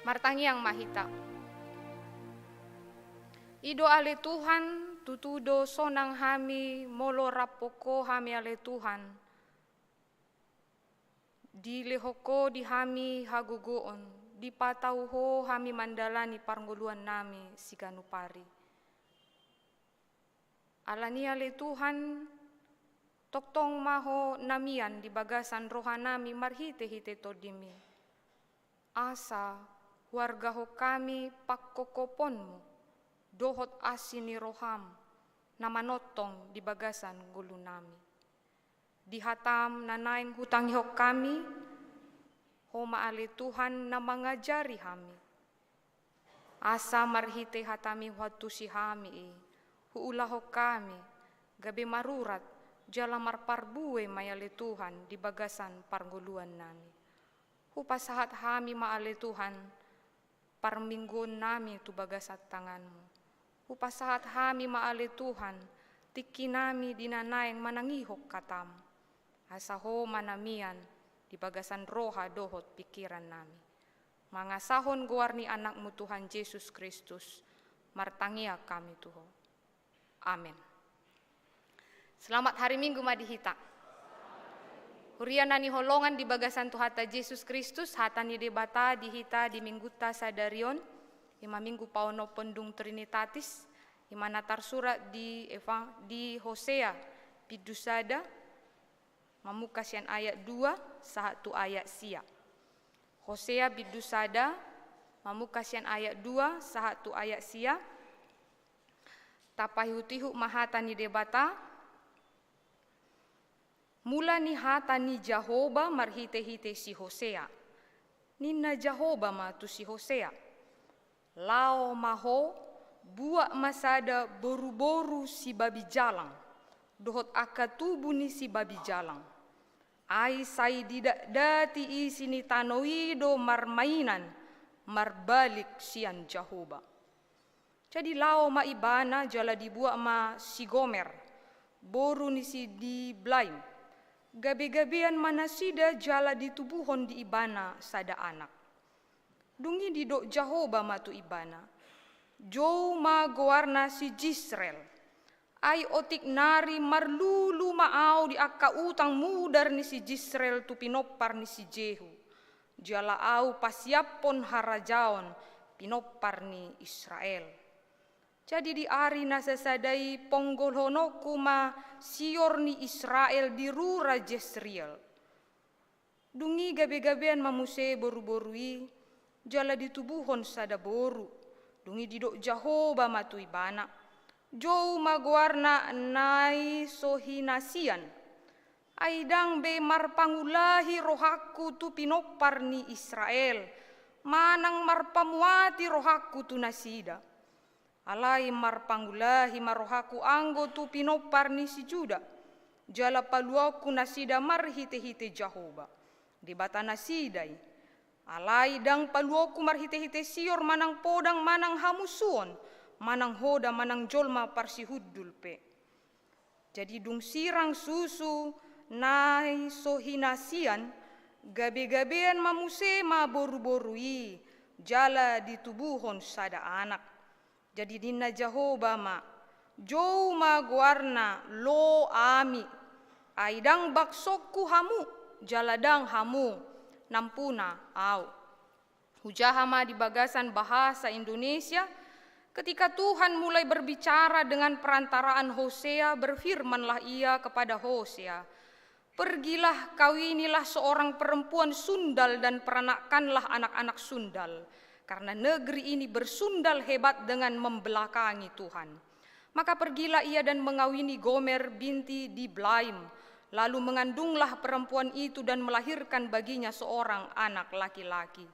Martangi yang mahita. Ido ale Tuhan, tutudo sonang hami, molo rapoko hami ale Tuhan. Di lehoko di hami hagugoon, di patauho hami mandalani parngoluan nami siganupari. Alani ale Tuhan, toktong maho namian di bagasan rohanami marhite-hite todimi. Asa warga ho kami pakkokoponmu, dohot asini roham, namanotong di bagasan gulunami. Dihatam nanaing hutangi ho kami, ho maali Tuhan na mangajari hami. Asa marhite hatami huatusi hami, huulah ho kami, gabi marurat, jala marparbue mayali Tuhan di bagasan parguluan nami. Hupasahat hami maali Tuhan, parminggun nami tu bagasat tanganmu. Hupasahat hami maali Tuhan, tiki nami dinanaing manangihok katam. Asaho manamian di bagasan roha dohot pikiran nami. Mangasahon guarni anakmu Tuhan Yesus Kristus, martangia kami Tuhan. Amin. Selamat hari Minggu madihita. Hurianani holongan di bagasan Tuhata Yesus Kristus, hatani debata dihita di mingguta sadarion, ima minggu pauno pendung Trinitatis, ima natar surat di Hosea pidusada, mamukasian ayat 2, satu ayat sia. Hosea bidusada, mamukasian ayat 2, satu ayat sia. Tapahutihu mahatani debata, mula ni hata ni Jahoba marhite-hite si Hosea. Nina Jahoba ma tu si Hosea. Lao maho buak masada boru-boru si babi jalang. Dohot akatubu ni si babi jalang. Ai sai didak dati isini tanoido marmainan marbalik sian Jahoba. Jadi lao ma ibana jala dibuat ma si Gomer. Boru ni si di Blaim. Gabi-gabian manasida jala ditubuhon di ibana sada anak. Dungi didok Jahoba matu ibana. Jou ma goarna si Jisrel. Ai otik nari marlulu maau di akka utang mudar ni si Jisrel tu pinopar ni si Jehu. Jala au pasiapon harajaon pinopar ni Israel. Jadi di ari nasasadai ponggolhonoku ma sior ni Israel di rura Jezreel. Dungi gabe-gabean mamuse boru-borui, jala ditubuhon sada boru. Dungi didok Jahoba matu ibana. Jou maguarna nai sohinasian. Aidang be marpangulahi rohaku tu pinopar ni Israel. Manang marpamuati rohaku tu nasida. Alai marpangulahi marohaku anggo tu pinopar ni si Juda. Jala paluaku nasida marhite-hite Jahoba. Di bata nasidai. Alai dang paluaku marhite-hite sior manang podang manang hamusuon. Manang hoda manang jolma parsihudul pe. Jadi dung sirang susu nai sohinasian. Gabe-gabean mamuse ma boru-borui. Jala ditubuhon sada anak. Jadi dina Jahoba ma, jou ma guarna lo ami, aidang baksokku hamu, jaladang hamu, nampuna au. Hujahama di bagasan bahasa Indonesia, ketika Tuhan mulai berbicara dengan perantaraan Hosea, berfirmanlah ia kepada Hosea, pergilah kawinilah seorang perempuan sundal dan peranakanlah anak-anak sundal. Karena negeri ini bersundal hebat dengan membelakangi Tuhan. Maka pergilah ia dan mengawini Gomer binti Diblaim. Lalu mengandunglah perempuan itu dan melahirkan baginya seorang anak laki-laki.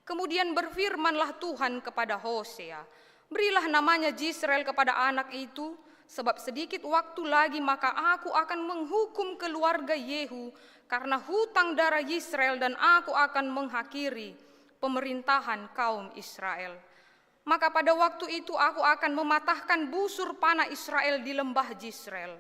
Kemudian berfirmanlah Tuhan kepada Hosea, berilah namanya Jisrel kepada anak itu, sebab sedikit waktu lagi maka aku akan menghukum keluarga Yehu karena hutang darah Yisrael dan aku akan mengakhiri pemerintahan kaum Israel. Maka pada waktu itu aku akan mematahkan busur panah Israel di lembah Jisreel.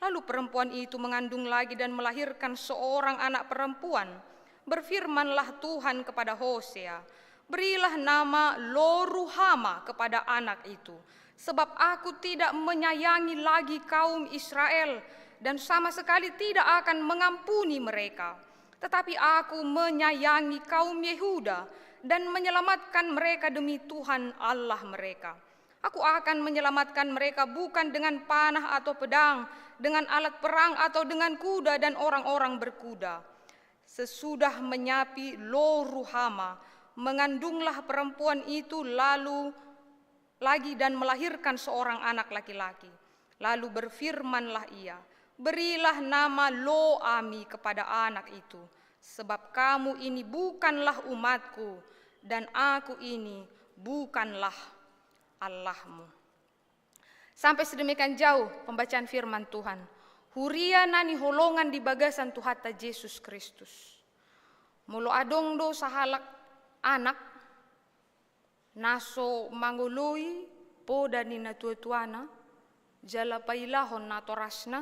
Lalu perempuan itu mengandung lagi dan melahirkan seorang anak perempuan. Berfirmanlah Tuhan kepada Hosea, Berilah nama Lo-Ruhama kepada anak itu, sebab aku tidak menyayangi lagi kaum Israel dan sama sekali tidak akan mengampuni mereka. Tetapi aku menyayangi kaum Yehuda dan menyelamatkan mereka demi Tuhan Allah mereka. Aku akan menyelamatkan mereka bukan dengan panah atau pedang, dengan alat perang atau dengan kuda dan orang-orang berkuda. Sesudah menyapi Lo-Ruhama, mengandunglah perempuan itu lagi dan melahirkan seorang anak laki-laki. Lalu berfirmanlah ia, berilah nama Lo-Ami kepada anak itu, sebab kamu ini bukanlah umatku dan aku ini bukanlah Allahmu. Sampai sedemikian jauh pembacaan firman Tuhan. Huria nani holongan di bagasan Tuhata Yesus Kristus. Mulo adong do sahalak anak naso mangoloi poda ni natuatuana jala pailahon na torasna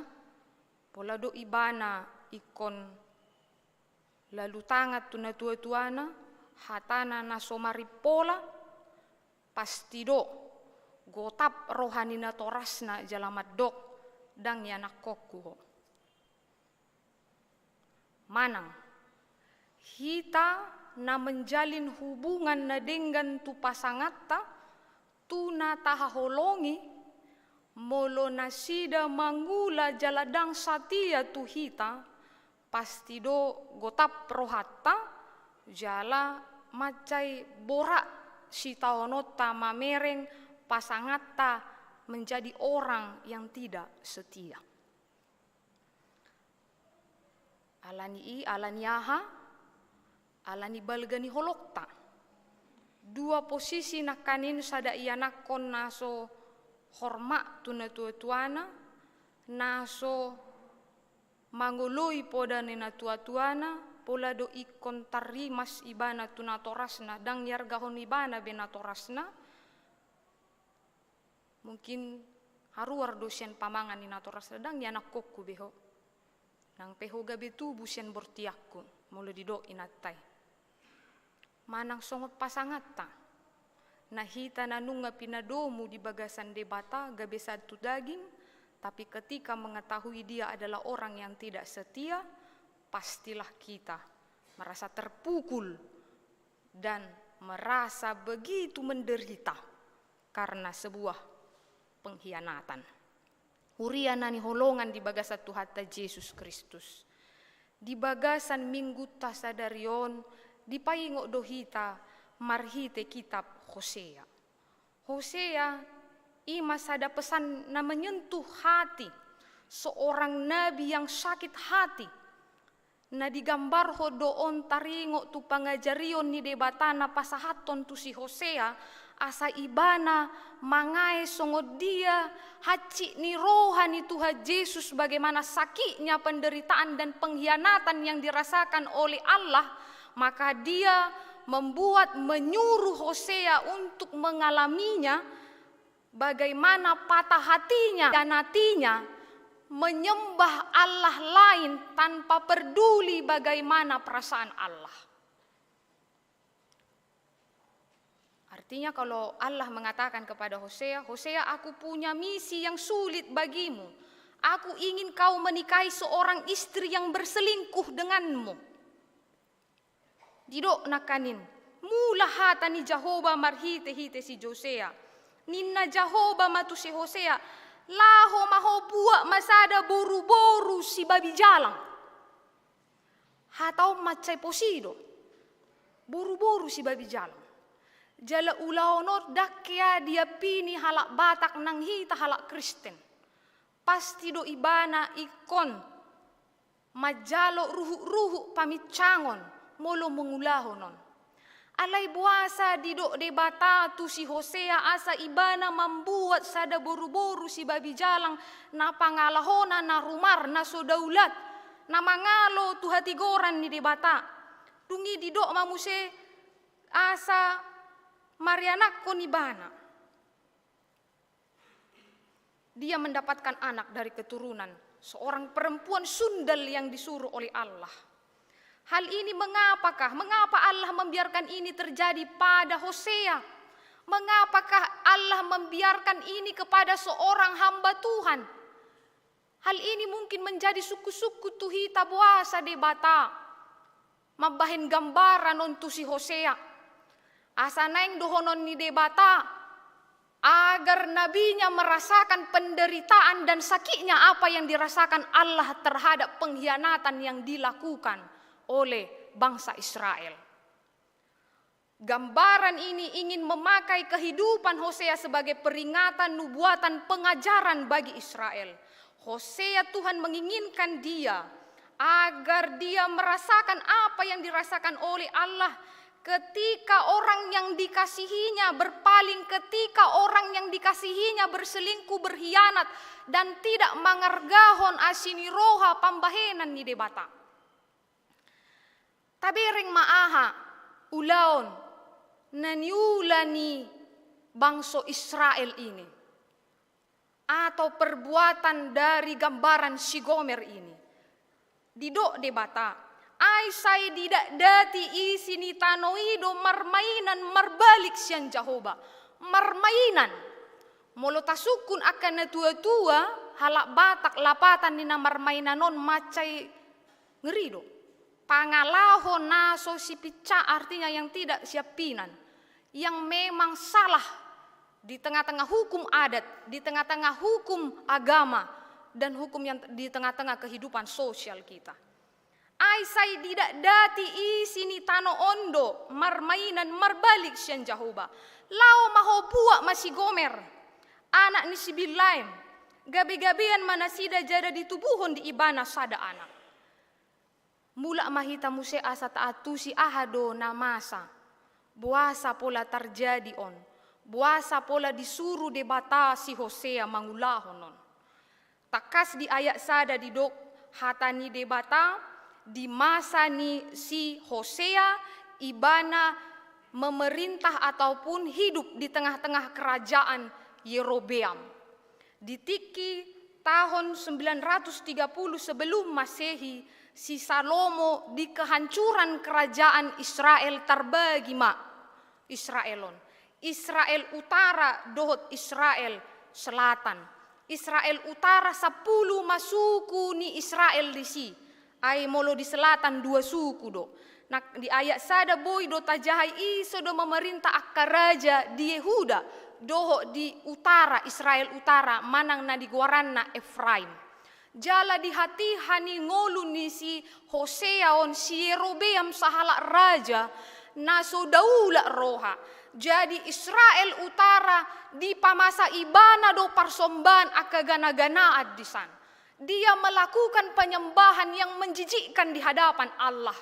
pola do ibana ikon lalu tangat tu natuatuana hatana naso maripola pasti do gotap rohani na torasna jalamat dok dang yanak kokku manang hita na menjalin hubungan na dengan tu pasangatta tu na tahaholongi molo nasida mangula jaladang satia tu hita pasti do gotap rohatta jala macai borak si taonota mamereng pasangatta menjadi orang yang tidak setia. Alaniaha, alani balgani holokta. Dua posisi nakanin sada ianakon naso hormat tuna tuana, naso mangului poda nena tuana, pola do ikon tarimas ibana tuna torasna, dang yargahon ibana bena torasna. Mungkin haruar dosen pamangan ni natora sedang ya anak kokku beho. Nang peho gabe tu busen bortiakku mulu didok inatai. Manang songot pasangatta. Nahita nanunga pinadomu di bagasan debata gabe satu daging, tapi ketika mengetahui dia adalah orang yang tidak setia, pastilah kita merasa terpukul dan merasa begitu menderita karena sebuah pengkhianatan. Huria nani holongan di bagasan Tuhata Yesus Kristus. Di bagasan minggu tasadarion di paingok dohita marhite kitab Hosea. Hosea ima sada pesan na menyentuh hati seorang nabi yang sakit hati. Na digambar ho doon taringok tu pangajarion ni debatana pasahaton tu si Hosea asa ibana mangae songod dia haci ni rohani Tuhan Yesus bagaimana sakitnya penderitaan dan pengkhianatan yang dirasakan oleh Allah, maka dia menyuruh Hosea untuk mengalaminya, bagaimana patah hatinya dan hatinya menyembah Allah lain tanpa peduli bagaimana perasaan Allah. Artinya kalau Allah mengatakan kepada Hosea, Hosea, aku punya misi yang sulit bagimu. Aku ingin kau menikahi seorang istri yang berselingkuh denganmu. Didok nakanin, mula hatani Jehovah marhite si Hosea. Ninna Jehovah matu si Hosea, laho maho buak masada boru-boru si babi jalang. Hatau macai posido, boru-boru si babi jalang. Jala ulaonot dakya dia pini halak Batak nang hita halak Kristen. Pasti do ibana ikon majalo ruhu-ruhu pamicangon molo mengulahonon. Alai buasa didok debata tu si Hosea asa ibana membuat sada boru-boru si babi jalang na pangalahona na rumar na sodaulat na mangalo tu hati goran ni debata. Dungi didok mamuse asa Marianak konibana. Dia mendapatkan anak dari keturunan seorang perempuan sundal yang disuruh oleh Allah. Hal ini mengapakah? Mengapa Allah membiarkan ini terjadi pada Hosea? Mengapakah Allah membiarkan ini kepada seorang hamba Tuhan? Hal ini mungkin menjadi suku-suku tuhita buasa de bata. Mabahin gambaran untuk si Hosea. Asa naing dohonon ni de bata. Agar nabinya merasakan penderitaan dan sakitnya apa yang dirasakan Allah terhadap pengkhianatan yang dilakukan oleh bangsa Israel. Gambaran ini ingin memakai kehidupan Hosea sebagai peringatan, nubuatan, pengajaran bagi Israel. Hosea, Tuhan menginginkan dia agar dia merasakan apa yang dirasakan oleh Allah ketika orang yang dikasihinya berpaling, ketika orang yang dikasihinya berselingkuh, berkhianat, dan tidak mangargahon asini roha pambahenan ni debata. Tabering maaha ulaon naniulani bangsa Israel ini, atau perbuatan dari gambaran si Gomer ini. Didok debata, ai sai tidak dati isi ni tanoido marmainan marbalik sian Jahoba. Marmainan. Molo tasukun akan na tua-tua halak batak lapatan ni na marmainanon macai ngerido. Pangalahon naso si pica artinya yang tidak siapinan. Yang memang salah di tengah-tengah hukum adat, di tengah-tengah hukum agama, dan hukum yang di tengah-tengah kehidupan sosial kita. Aisai tidak dati isini tano ondo marmainan marbalik sian Jahoba. Lao maho buak masih Gomer, anak ni si Bilaim, gabi-gabian mana sida jada ditubuhon di ibana sada anak. Mula mahita muse asa taatu si ahado namasa. Buasa pola terjadi on. Buasa pola disuruh debata si Hosea mangulahon on. Takas di ayat sada di dok hatani debata di masa ni si Hosea ibana memerintah ataupun hidup di tengah-tengah kerajaan Yerobeam. Di tiki tahun 930 sebelum Masehi, si Salomo di kehancuran kerajaan Israel terbagi Israelon. Israel utara dohot Israel selatan. Israel utara 10 masuku ni Israel di si. Ai molo di selatan 2 suku do. Nah, di ayat sada boy do tajahai iso do memerintah akka raja di Yehuda. Doho di utara, Israel utara, manang na di guaranna Efraim. Jala di hati hani ngolu ni si Hosea on si Yerobeam sahala raja naso daula roha. Jadi Israel utara di pamasa ibana do parsembahan akagana-ganaat di sana. Dia melakukan penyembahan yang menjijikkan di hadapan Allah.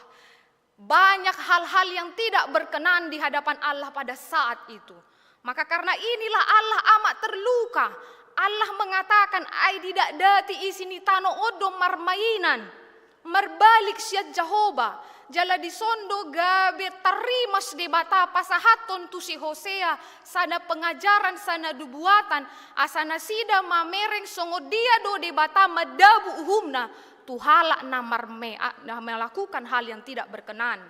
Banyak hal-hal yang tidak berkenan di hadapan Allah pada saat itu. Maka karena inilah Allah amat terluka. Allah mengatakan, ai tidak dati isini tano odo marmainan, merbalik siat Jahoba, jala disondo gabe terimas debata pasahaton tu si Hosea, sana pengajaran sana dubuatan, asana sida mamereng songo dia do debata madabu uhumna, tuhala na melakukan hal yang tidak berkenan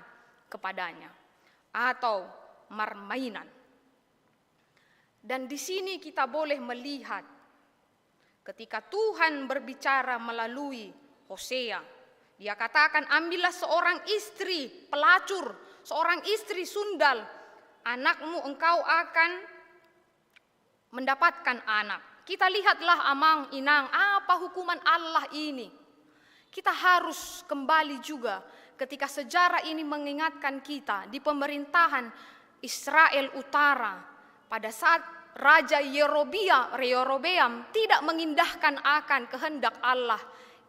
kepadanya, atau marmainan. Dan di sini kita boleh melihat ketika Tuhan berbicara melalui Hosea, dia katakan ambillah seorang istri pelacur, seorang istri sundal, anakmu engkau akan mendapatkan anak. Kita lihatlah amang inang apa hukuman Allah ini. Kita harus kembali juga ketika sejarah ini mengingatkan kita di pemerintahan Israel Utara pada saat Raja Yerobeam tidak mengindahkan akan kehendak Allah.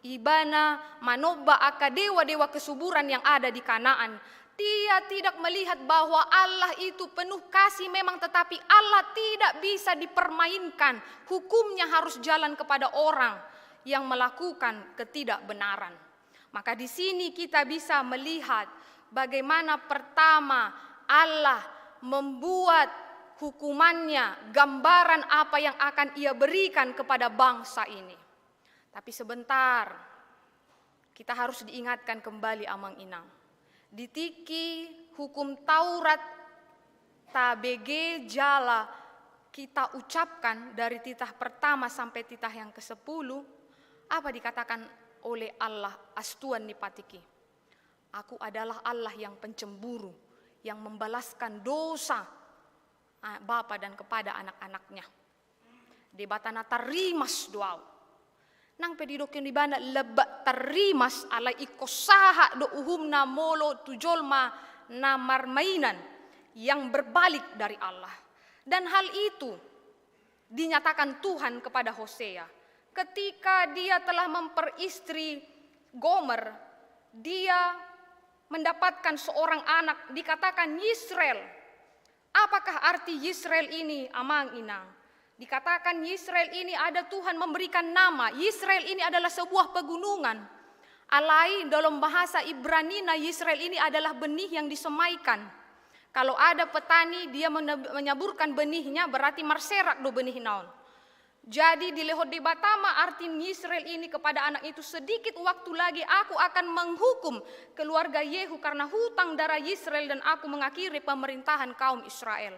Ibana manoba aka dewa-dewa kesuburan yang ada di Kanaan. Dia tidak melihat bahwa Allah itu penuh kasih memang, tetapi Allah tidak bisa dipermainkan. Hukumnya harus jalan kepada orang yang melakukan ketidakbenaran. Maka di sini kita bisa melihat bagaimana pertama Allah membuat hukumannya, gambaran apa yang akan ia berikan kepada bangsa ini. Tapi sebentar, kita harus diingatkan kembali amang inang. ditiki hukum Taurat tabege jala kita ucapkan dari titah pertama sampai titah yang ke-10, apa dikatakan oleh Allah astuan nipatiki? Aku adalah Allah yang pencemburu, yang membalaskan dosa bapa dan kepada anak-anaknya. Debatana tarimas doa. Nang pedidokin di bana lebak tarimas ala ikosaha do uhumna molo tujolma namar mainan yang berbalik dari Allah. Dan hal itu dinyatakan Tuhan kepada Hosea. Ketika dia telah memperistri Gomer, dia mendapatkan seorang anak, dikatakan Yisrael. Apakah arti Yisrael ini, amang inang? Dikatakan Yisrael ini ada Tuhan memberikan nama. Yisrael ini adalah sebuah pegunungan. Alai dalam bahasa Ibranina, Yisrael ini adalah benih yang disemaikan. Kalau ada petani dia menyaburkan benihnya, berarti marserak do benih naon. Jadi di lehot debatama arti Yisrael ini kepada anak itu, sedikit waktu lagi aku akan menghukum keluarga Yehu karena hutang darah Yisrael dan aku mengakhiri pemerintahan kaum Israel.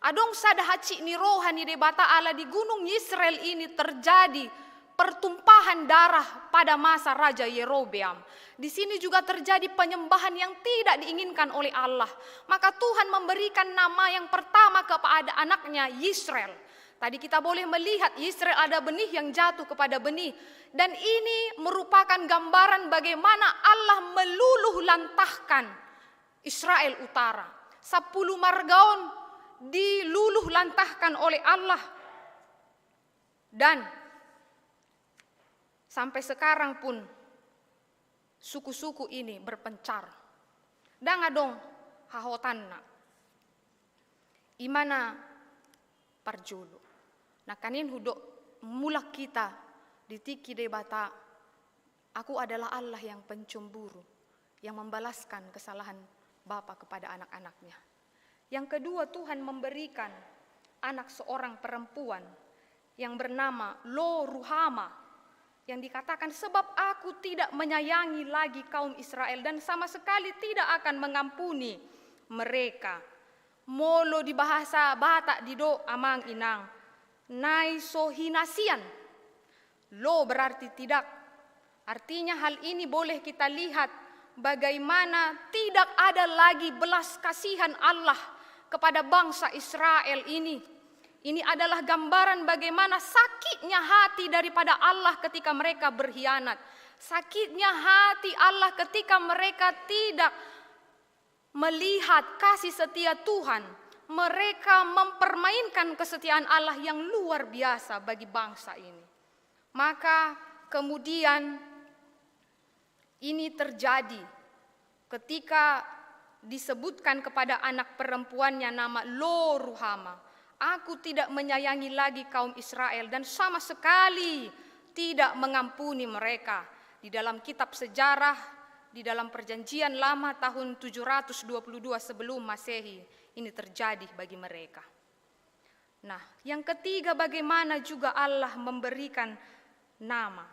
Adong sada haci ni rohani debata ala di gunung Yisrael ini terjadi pertumpahan darah pada masa Raja Yerobeam. Di sini juga terjadi penyembahan yang tidak diinginkan oleh Allah. Maka Tuhan memberikan nama yang pertama kepada anaknya Yisrael. Tadi kita boleh melihat Yisrael ada benih yang jatuh kepada benih. Dan ini merupakan gambaran bagaimana Allah meluluh lantahkan Israel Utara. 10 margaon diluluh lantahkan oleh Allah. Dan sampai sekarang pun suku-suku ini berpencar. Dan adong hahotanna. Imana parjulu. Nah kanin hudok mulak kita ditiki debata. Aku adalah Allah yang pencemburu, yang membalaskan kesalahan bapa kepada anak-anaknya. Yang kedua, Tuhan memberikan anak seorang perempuan yang bernama Lo Ruhama, yang dikatakan sebab aku tidak menyayangi lagi kaum Israel dan sama sekali tidak akan mengampuni mereka. Molo di bahasa Batak dido amang inang. Nai sohinasian. Lo berarti tidak. Artinya hal ini boleh kita lihat bagaimana tidak ada lagi belas kasihan Allah kepada bangsa Israel ini. Ini adalah gambaran bagaimana sakitnya hati daripada Allah ketika mereka berkhianat. Sakitnya hati Allah ketika mereka tidak melihat kasih setia Tuhan. Mereka mempermainkan kesetiaan Allah yang luar biasa bagi bangsa ini. Maka kemudian ini terjadi ketika disebutkan kepada anak perempuannya nama Lo Ruhama. Aku tidak menyayangi lagi kaum Israel dan sama sekali tidak mengampuni mereka. Di dalam kitab sejarah, di dalam perjanjian lama tahun 722 sebelum Masehi, ini terjadi bagi mereka. Nah, yang ketiga bagaimana juga Allah memberikan nama.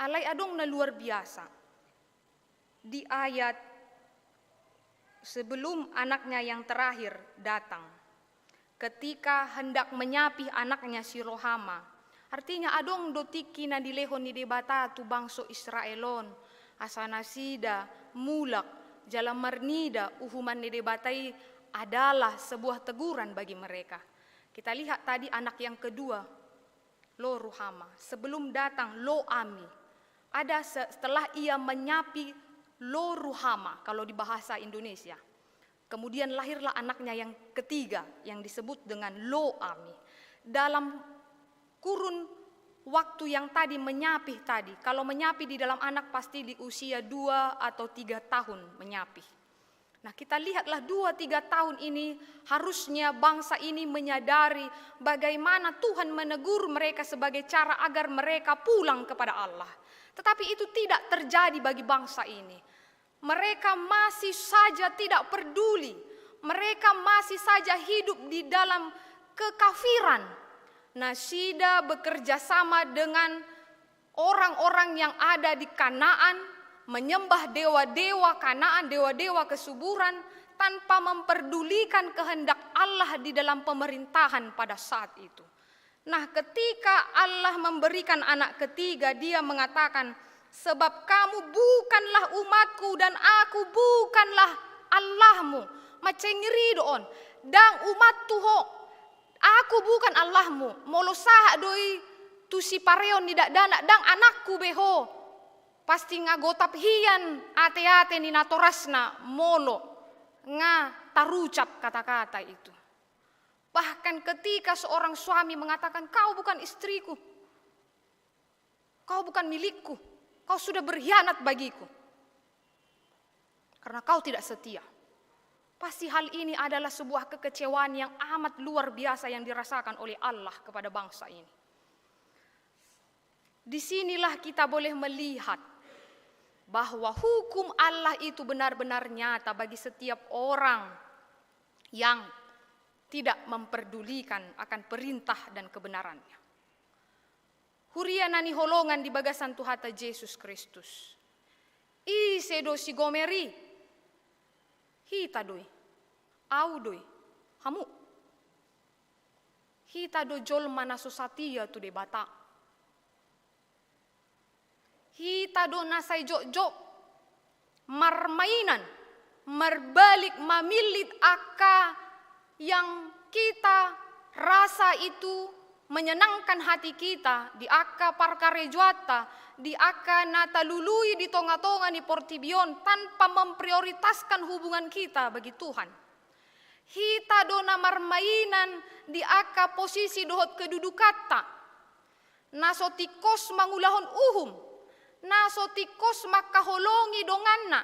Alai adongna luar biasa. Di ayat sebelum anaknya yang terakhir datang. Ketika hendak menyapi anaknya si Rohama. Artinya adong dotiki na dilehon ni debata tu bangso Israelon. Asanasida, mulak, jalan marnida, uhuman ni debatai adalah sebuah teguran bagi mereka. Kita lihat tadi anak yang kedua, Lo Ruhama. Sebelum datang Lo Ami. Ada setelah ia menyapi Lo Ruhama kalau di bahasa Indonesia. Kemudian lahirlah anaknya yang ketiga yang disebut dengan Lo Ami. Dalam kurun waktu yang tadi menyapi tadi. Kalau menyapi di dalam anak pasti di usia 2 atau 3 tahun menyapi. Nah kita lihatlah 2-3 tahun ini harusnya bangsa ini menyadari bagaimana Tuhan menegur mereka sebagai cara agar mereka pulang kepada Allah. Tetapi itu tidak terjadi bagi bangsa ini. Mereka masih saja tidak peduli. Mereka masih saja hidup di dalam kekafiran. Nasida bekerja sama dengan orang-orang yang ada di Kanaan, menyembah dewa-dewa Kanaan, dewa-dewa kesuburan, tanpa memperdulikan kehendak Allah di dalam pemerintahan pada saat itu. Nah, ketika Allah memberikan anak ketiga, dia mengatakan, sebab kamu bukanlah umatku dan aku bukanlah Allahmu. Macengiri doon, dang umat tuho, aku bukan Allahmu. Molo saha doi tusi pareon tidak dana dang anakku beho. Pasti ngagotap hian ate-ate ni natorasna molo nga tarucap kata-kata itu. Bahkan ketika seorang suami mengatakan, kau bukan istriku, kau bukan milikku, kau sudah berkhianat bagiku karena kau tidak setia. Pasti hal ini adalah sebuah kekecewaan yang amat luar biasa yang dirasakan oleh Allah kepada bangsa ini. Disinilah kita boleh melihat bahwa hukum Allah itu benar-benar nyata bagi setiap orang yang tidak memperdulikan akan perintah dan kebenarannya. Hurianani holongan di bagasan Tuhata Yesus Kristus. Isedo si gomeri. Hita doi. Au doi. Hamu. Hita do jol mana sosatia tu de bata. Hita do nasay jok-jok. Marmainan. Merbalik mamilit aka yang kita rasa itu menyenangkan hati kita, di aka parkarejuata, di aka natalului di tonga-tonga ni portibion tanpa memprioritaskan hubungan kita bagi Tuhan. Hita dona marmainan di aka posisi dohot kedudukata. Nasotikos mangulahon uhum. Nasotikos makaholongi donganna.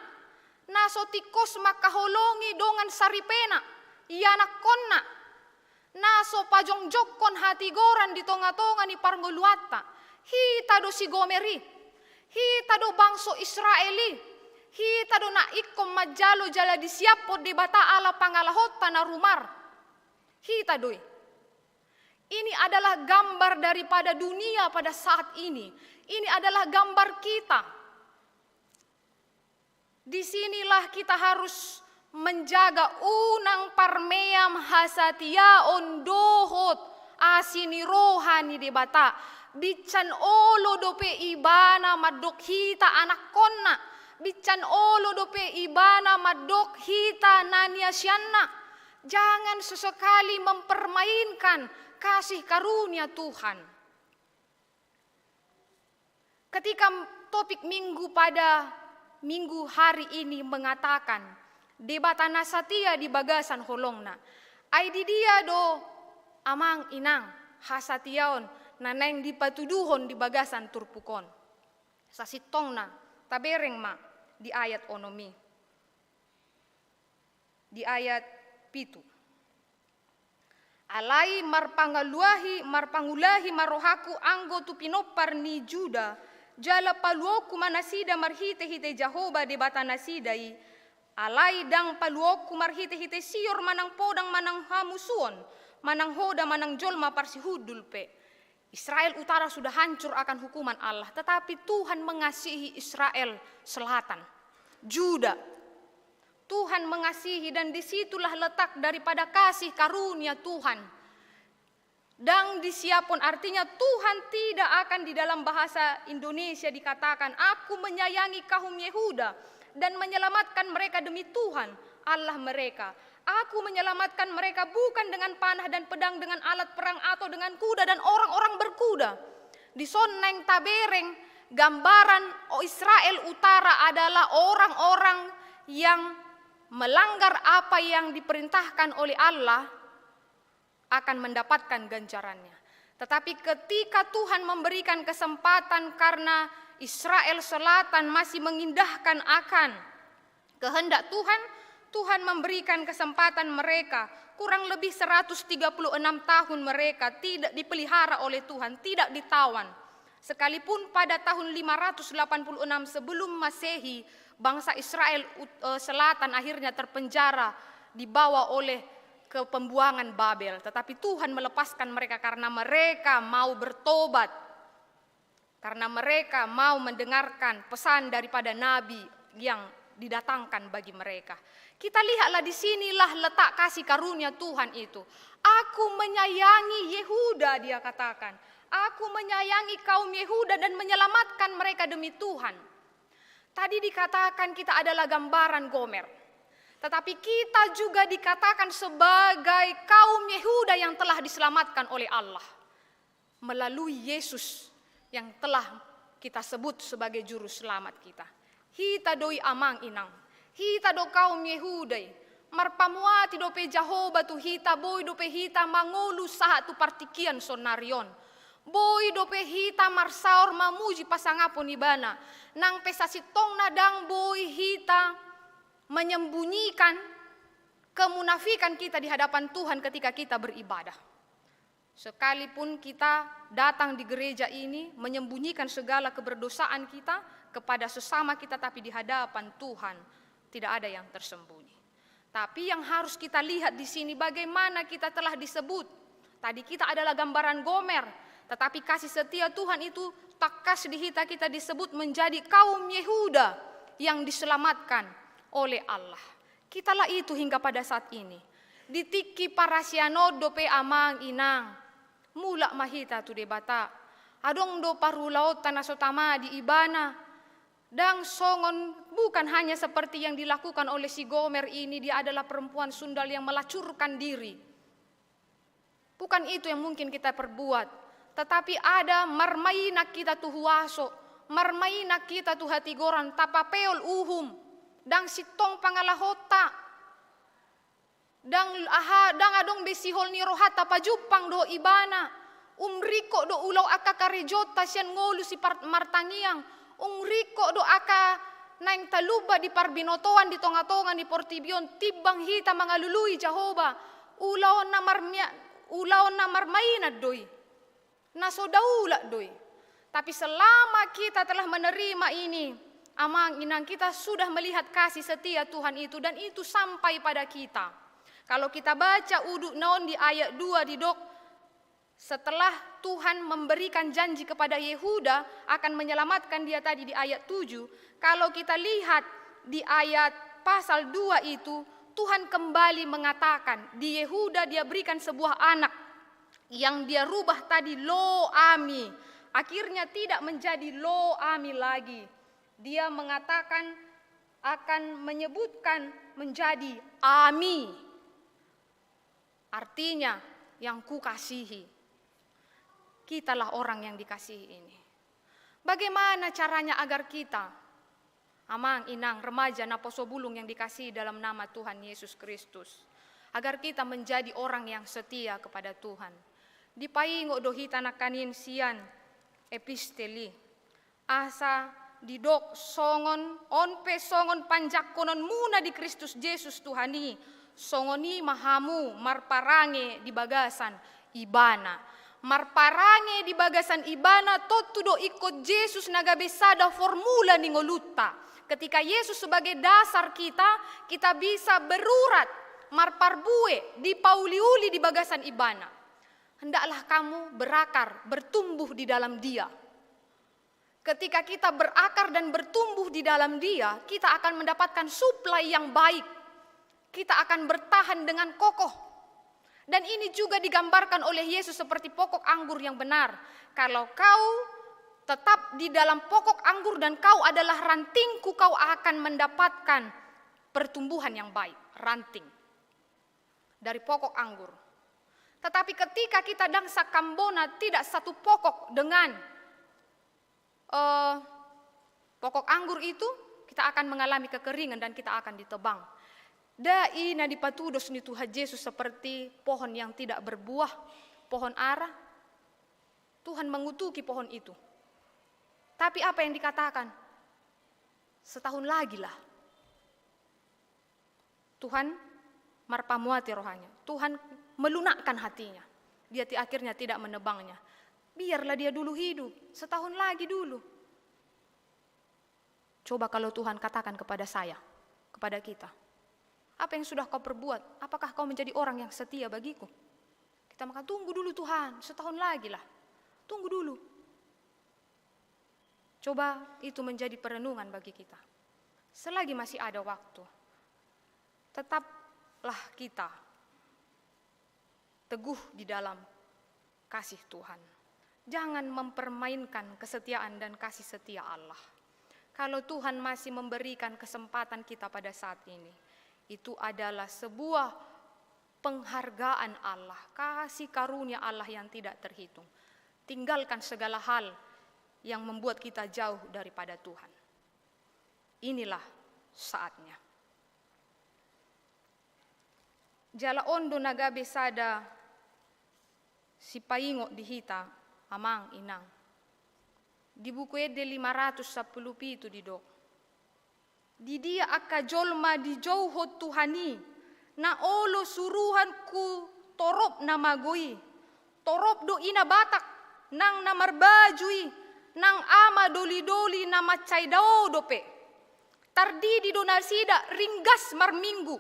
Nasotikos makaholongi dongan saripena. Iyanak konna, naso pajong jokkon hati goran di tonga-tonga ni parngoluata. Hita do si gomeri, hita do bangso Israeli, hita do na ikom majalo jala disiapo di bata ala pangalahota na rumar. Hita doi. Ini adalah gambar daripada dunia pada saat ini. Ini adalah gambar kita. Disinilah kita harus menjaga unang parmeam hasatia ondohot asini rohani di bata bican olo dope ibana madok hita anak konna bican olo dope ibana madok hita nania sianna. Jangan sesekali mempermainkan kasih karunia Tuhan. Ketika topik minggu pada minggu hari ini mengatakan debatana satia di bagasan holongna. Aidi dia do amang inang hasatiaon naneng dipatuduhon di bagasan turpukon. Sasitongna tabereng ma di ayat onomi. Di ayat pitu. Alai marpangulahi marohaku anggo tu pinopar ni Juda jala paluoku manasida marhite-hite Jahoba debatana sidai. Alai dang paluoku marhite-hite sior manang podang manang hamusuon, manang hoda manang jolma parsihudulpe. Israel utara sudah hancur akan hukuman Allah, tetapi Tuhan mengasihi Israel selatan, Juda. Tuhan mengasihi dan disitulah letak daripada kasih karunia Tuhan. Dang disiapun artinya Tuhan tidak akan di dalam bahasa Indonesia dikatakan, aku menyayangi kaum Yehuda dan menyelamatkan mereka demi Tuhan Allah mereka. Aku menyelamatkan mereka bukan dengan panah dan pedang, dengan alat perang atau dengan kuda dan orang-orang berkuda. Di soneng tabereng gambaran Israel utara adalah orang-orang yang melanggar apa yang diperintahkan oleh Allah akan mendapatkan ganjarannya. Tetapi ketika Tuhan memberikan kesempatan karena Israel Selatan masih mengindahkan akan kehendak Tuhan, Tuhan memberikan kesempatan mereka, kurang lebih 136 tahun mereka tidak dipelihara oleh Tuhan, tidak ditawan. Sekalipun pada tahun 586 sebelum Masehi, bangsa Israel Selatan akhirnya terpenjara, dibawa oleh ke pembuangan Babel. Tetapi Tuhan melepaskan mereka karena mereka mau bertobat. karena mereka mau mendengarkan pesan daripada nabi yang didatangkan bagi mereka. Kita lihatlah di sinilah letak kasih karunia Tuhan itu. Aku menyayangi Yehuda, dia katakan. Aku menyayangi kaum Yehuda dan menyelamatkan mereka demi Tuhan. Tadi dikatakan kita adalah gambaran Gomer. Tetapi kita juga dikatakan sebagai kaum Yehuda yang telah diselamatkan oleh Allah. Melalui Yesus yang telah kita sebut sebagai juru selamat kita. Hita doi amang inang. Hita do kaum Yehudai. Marpamuati dope Jahoba tu hita boy dope hita mangolu saat tu partikian sonarion. Boy dope hita marsaor mamuji pasangapon ibana. Nang pesasitong nadang boy hita menyembunyikan kemunafikan kita di hadapan Tuhan ketika kita beribadah. Sekalipun kita datang di gereja ini menyembunyikan segala keberdosaan kita kepada sesama kita, tapi di hadapan Tuhan tidak ada yang tersembunyi. Tapi yang harus kita lihat di sini bagaimana kita telah disebut. Tadi kita adalah gambaran Gomer, tetapi kasih setia Tuhan itu takas di kita disebut menjadi kaum Yehuda yang diselamatkan oleh Allah. Kitalah itu hingga pada saat ini. Ditiki parasiano dope amang inang. Mulak mahita tu debata. Adong do parulaot tanah sotama di ibana. Dan songon bukan hanya seperti yang dilakukan oleh si Gomer ini, dia adalah perempuan sundal yang melacurkan diri. Bukan itu yang mungkin kita perbuat, tetapi ada marmainak kita tu huaso, marmainak kita tu hati goran, tapapeol uhum, dan sitong pangalahota, dan adong besihol ni rohata pajupang do ibana, umriko do ulau akakarejota sian ngolu si martangiang, ungriko do aka naing taluba di parbinotoan di tonga-tongan di portibion tibang hita mangalului Jahoba ulaon na marmainat doi nasodaula doi. Tapi selama kita telah menerima ini, amang inang, kita sudah melihat kasih setia Tuhan itu, dan itu sampai pada kita. Kalau kita baca uduk naon di ayat 2 di dok, setelah Tuhan memberikan janji kepada Yehuda akan menyelamatkan dia tadi di ayat 7. Kalau kita lihat di ayat pasal 2 itu, Tuhan kembali mengatakan di Yehuda dia berikan sebuah anak yang dia rubah tadi lo ami. Akhirnya tidak menjadi lo ami lagi. Dia mengatakan akan menyebutkan menjadi ami. Artinya yang kukasihi. Kitalah orang yang dikasihi ini. Bagaimana caranya agar kita, amang, inang, remaja, naposobulung yang dikasihi dalam nama Tuhan Yesus Kristus, agar kita menjadi orang yang setia kepada Tuhan. Dipaingo dohita nakanin sian episteli. Asa didok songon, onpe songon panjak konon muna di Kristus Yesus Tuhani. Songoni mahamu marparange di bagasan ibana. Marparange di bagasan ibana totudo ikut Yesus nagabesada formula ningolutta. Ketika Yesus sebagai dasar kita bisa berurat marparbue di pauliuli di bagasan ibana. Hendaklah kamu berakar, bertumbuh di dalam Dia. Ketika kita berakar dan bertumbuh di dalam Dia, kita akan mendapatkan suplai yang baik. Kita akan bertahan dengan kokoh. Dan ini juga digambarkan oleh Yesus seperti pokok anggur yang benar. Kalau kau tetap di dalam pokok anggur dan kau adalah rantingku, kau akan mendapatkan pertumbuhan yang baik. Ranting dari pokok anggur. Tetapi ketika kita dangsa kambona tidak satu pokok dengan pokok anggur itu, kita akan mengalami kekeringan dan kita akan ditebang. Dai na dipatudos ni Tuhan Yesus seperti pohon yang tidak berbuah, pohon ara. Tuhan mengutuki pohon itu. Tapi apa yang dikatakan? Setahun lagi lah. Tuhan marpamuati rohanya. Tuhan melunakkan hatinya. Dia akhirnya tidak menebangnya. Biarlah dia dulu hidup, setahun lagi dulu. Coba kalau Tuhan katakan kepada saya, kepada kita. Apa yang sudah kau perbuat? Apakah kau menjadi orang yang setia bagiku? Kita makan tunggu dulu Tuhan, setahun lagi lah. Tunggu dulu. Coba itu menjadi perenungan bagi kita. Selagi masih ada waktu, tetaplah kita teguh di dalam kasih Tuhan. Jangan mempermainkan kesetiaan dan kasih setia Allah. Kalau Tuhan masih memberikan kesempatan kita pada saat ini, itu adalah sebuah penghargaan Allah, kasih karunia Allah yang tidak terhitung. Tinggalkan segala hal yang membuat kita jauh daripada Tuhan. Inilah saatnya. Jala ondo nagabe sada si paingo dihita amang inang. Di buku ede 510 pitu di dok. Di dia akka jolma di jauho Tuhani na olo suruhanku torop na magoi. Torop do ina batak nang namarbajui nang ama doli-doli na macai dao dope. Tardidi do nasida ringgas marminggu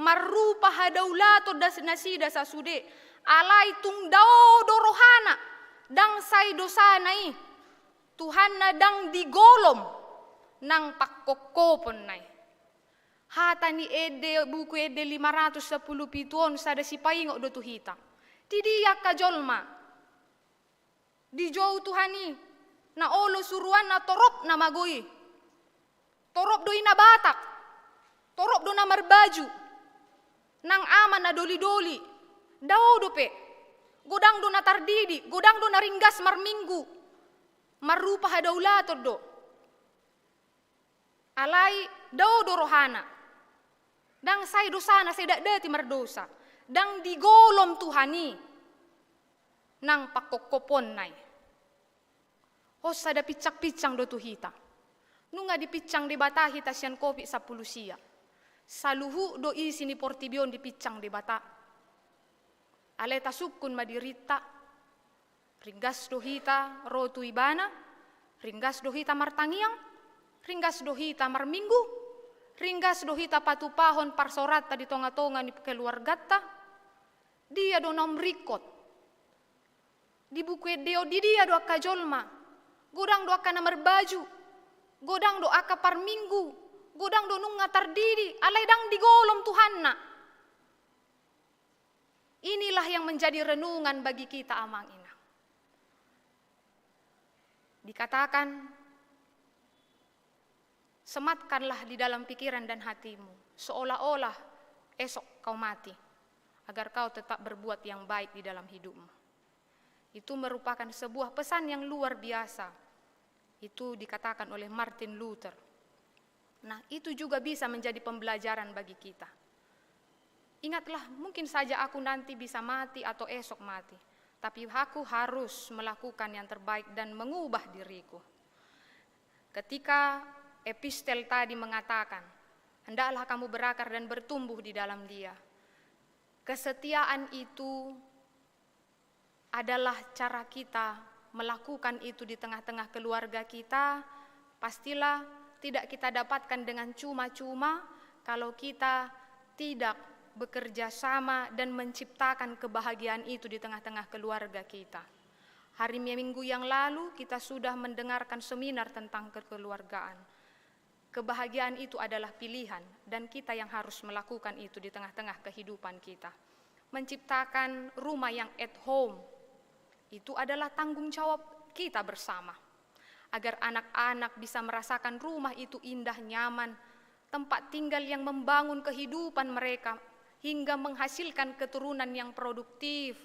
marupa hadaulato das nasida sasude alai tung dao dorohana dang sai dosanai Tuhan na dang digolom nang pakkokopon nai. Hata ni ede buku ede 510 pituon sada si paingok do tuhita. Tidiak kajolma. Di jauh Tuhani na olo suruan na torop na magoi. Torop do ina batak. Torop do na marbaju. Nang aman na doli-doli. Dao dope. Godang do na tardidi. Godang do na ringgas marminggu. Marupa hadaulator do. Alai dao do rohana. Dang say dosana say dakdati mardosa. Dang digolom Tuhani. Nang pakokopon nai. Hosa da picak-picang do tuhita. Nunga dipicang di bata hita sian kopi 10 sia. Saluhu do isi ni portibion dipicang di bata. Aleta sukun madirita. Ringgas do hita rotu ibana. Ringgas do hita martangiang. Ringgas do hita marminggu. Ringgas do hita patupahon parsorata di tonga-tonga ni keluargata. Dia do nomrikot. Di buku deo di dia do akka jolma. Godang do akka namar baju. Godang do akka parminggu. Godang do nunga tardidi. Alai dang digolom Tuhanna. Inilah yang menjadi renungan bagi kita amang ina. Dikatakan, sematkanlah di dalam pikiran dan hatimu, seolah-olah esok kau mati, agar kau tetap berbuat yang baik di dalam hidupmu. Itu merupakan sebuah pesan yang luar biasa. Itu dikatakan oleh Martin Luther. Nah, itu juga bisa menjadi pembelajaran bagi kita. Ingatlah, mungkin saja aku nanti bisa mati atau esok mati. Tapi aku harus melakukan yang terbaik dan mengubah diriku. Ketika epistel tadi mengatakan, hendaklah kamu berakar dan bertumbuh di dalam dia. Kesetiaan itu adalah cara kita melakukan itu di tengah-tengah keluarga kita. Pastilah tidak kita dapatkan dengan cuma-cuma kalau kita tidak bekerja sama dan menciptakan kebahagiaan itu di tengah-tengah keluarga kita. Hari Minggu yang lalu kita sudah mendengarkan seminar tentang kekeluargaan. Kebahagiaan itu adalah pilihan dan kita yang harus melakukan itu di tengah-tengah kehidupan kita. Menciptakan rumah yang at home, itu adalah tanggung jawab kita bersama. Agar anak-anak bisa merasakan rumah itu indah, nyaman, tempat tinggal yang membangun kehidupan mereka, hingga menghasilkan keturunan yang produktif,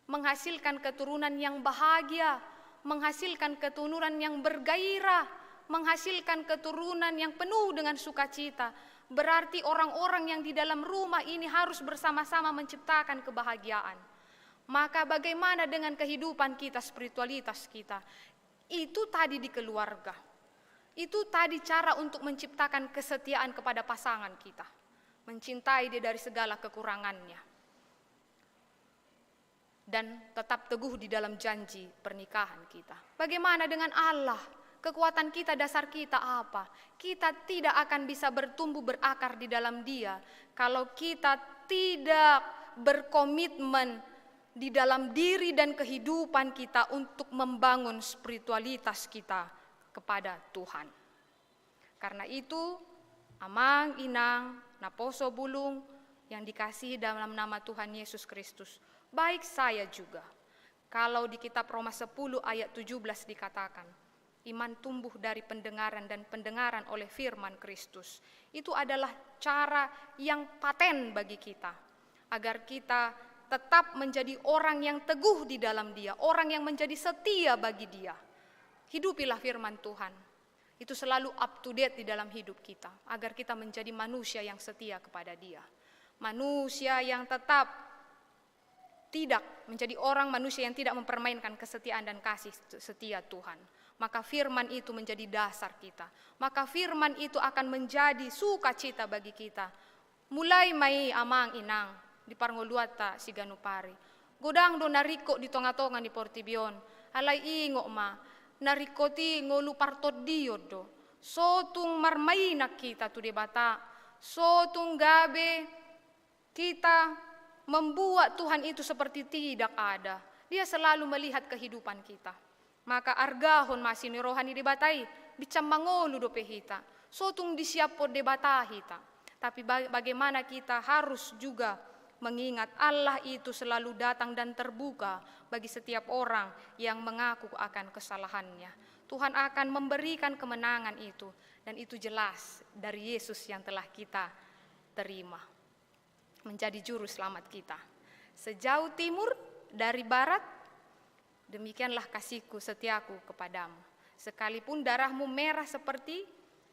menghasilkan keturunan yang bahagia, menghasilkan keturunan yang bergairah, menghasilkan keturunan yang penuh dengan sukacita. Berarti orang-orang yang di dalam rumah ini harus bersama-sama menciptakan kebahagiaan. Maka bagaimana dengan kehidupan kita, spiritualitas kita? Itu tadi di keluarga. Itu tadi cara untuk menciptakan kesetiaan kepada pasangan kita. Mencintai dia dari segala kekurangannya. Dan tetap teguh di dalam janji pernikahan kita. Bagaimana dengan Allah? Kekuatan kita, dasar kita apa? Kita tidak akan bisa bertumbuh berakar di dalam Dia kalau kita tidak berkomitmen di dalam diri dan kehidupan kita untuk membangun spiritualitas kita kepada Tuhan. Karena itu, amang, inang, naposo bulung yang dikasihi dalam nama Tuhan Yesus Kristus, baik saya juga. Kalau di kitab Roma 10 ayat 17 dikatakan, iman tumbuh dari pendengaran dan pendengaran oleh firman Kristus. Itu adalah cara yang paten bagi kita, agar kita tetap menjadi orang yang teguh di dalam Dia, orang yang menjadi setia bagi Dia. Hidupilah firman Tuhan. Itu selalu up to date di dalam hidup kita, agar kita menjadi manusia yang setia kepada Dia. Manusia yang tetap tidak menjadi orang manusia yang tidak mempermainkan kesetiaan dan kasih setia Tuhan. Maka firman itu menjadi dasar kita. Maka firman itu akan menjadi sukacita bagi kita. Mulai mai amang inang di Parngoluata Siganupari. Godang do nariko di tonga-tonga di Portibion. Alai ingok ma nariko ti ngolu partot diod do. Sotung marmaina kita tu debata. Sotung gabe kita membuat Tuhan itu seperti tidak ada. Dia selalu melihat kehidupan kita. Maka argahon masih ni rohani debatai, bicam mangolu do pehita. Sotung disiapo debata hita. Tapi bagaimana kita harus juga mengingat Allah itu selalu datang dan terbuka bagi setiap orang yang mengaku akan kesalahannya. Tuhan akan memberikan kemenangan itu. Dan itu jelas dari Yesus yang telah kita terima. Menjadi juru selamat kita. Sejauh timur dari barat, demikianlah kasihku setiaku kepadamu. Sekalipun darahmu merah seperti,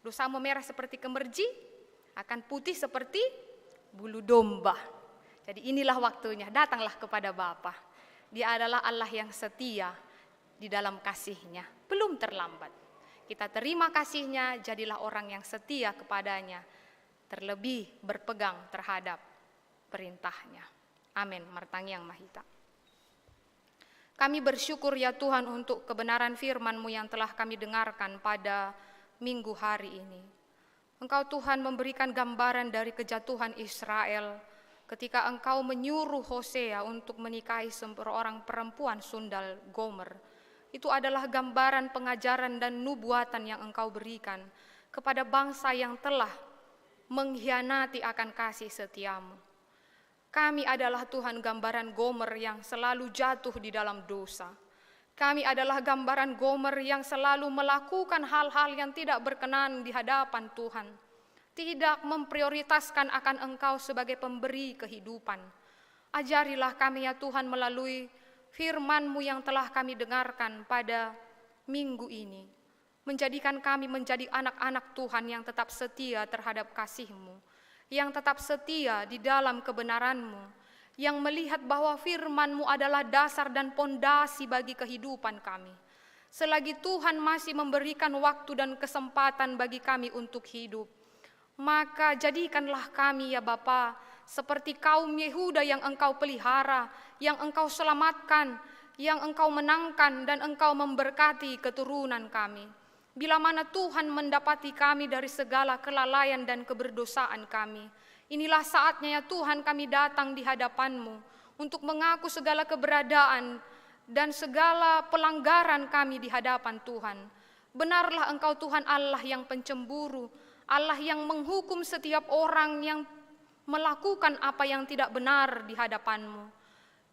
dosamu merah seperti kemerji, akan putih seperti bulu domba. Jadi inilah waktunya, datanglah kepada Bapa. Dia adalah Allah yang setia di dalam kasih-Nya. Belum terlambat. Kita terima kasih-Nya, jadilah orang yang setia kepadanya. Terlebih berpegang terhadap perintah-Nya. Amin. Martangi yang mahita. Kami bersyukur ya Tuhan untuk kebenaran firman-Mu yang telah kami dengarkan pada minggu hari ini. Engkau Tuhan memberikan gambaran dari kejatuhan Israel ketika Engkau menyuruh Hosea untuk menikahi seorang perempuan sundal Gomer. Itu adalah gambaran pengajaran dan nubuatan yang Engkau berikan kepada bangsa yang telah mengkhianati akan kasih setia-Mu. Kami adalah Tuhan gambaran Gomer yang selalu jatuh di dalam dosa. Kami adalah gambaran Gomer yang selalu melakukan hal-hal yang tidak berkenan di hadapan Tuhan. Tidak memprioritaskan akan Engkau sebagai pemberi kehidupan. Ajarilah kami ya Tuhan melalui firman-Mu yang telah kami dengarkan pada minggu ini. Menjadikan kami menjadi anak-anak Tuhan yang tetap setia terhadap kasih-Mu. Yang tetap setia di dalam kebenaran-Mu, yang melihat bahwa firman-Mu adalah dasar dan pondasi bagi kehidupan kami. Selagi Tuhan masih memberikan waktu dan kesempatan bagi kami untuk hidup, maka jadikanlah kami ya Bapa seperti kaum Yehuda yang Engkau pelihara, yang Engkau selamatkan, yang Engkau menangkan dan Engkau memberkati keturunan kami. Bila mana Tuhan mendapati kami dari segala kelalaian dan keberdosaan kami, inilah saatnya ya Tuhan kami datang di hadapan-Mu untuk mengaku segala keberadaan dan segala pelanggaran kami di hadapan Tuhan. Benarlah Engkau Tuhan Allah yang pencemburu, Allah yang menghukum setiap orang yang melakukan apa yang tidak benar di hadapan-Mu.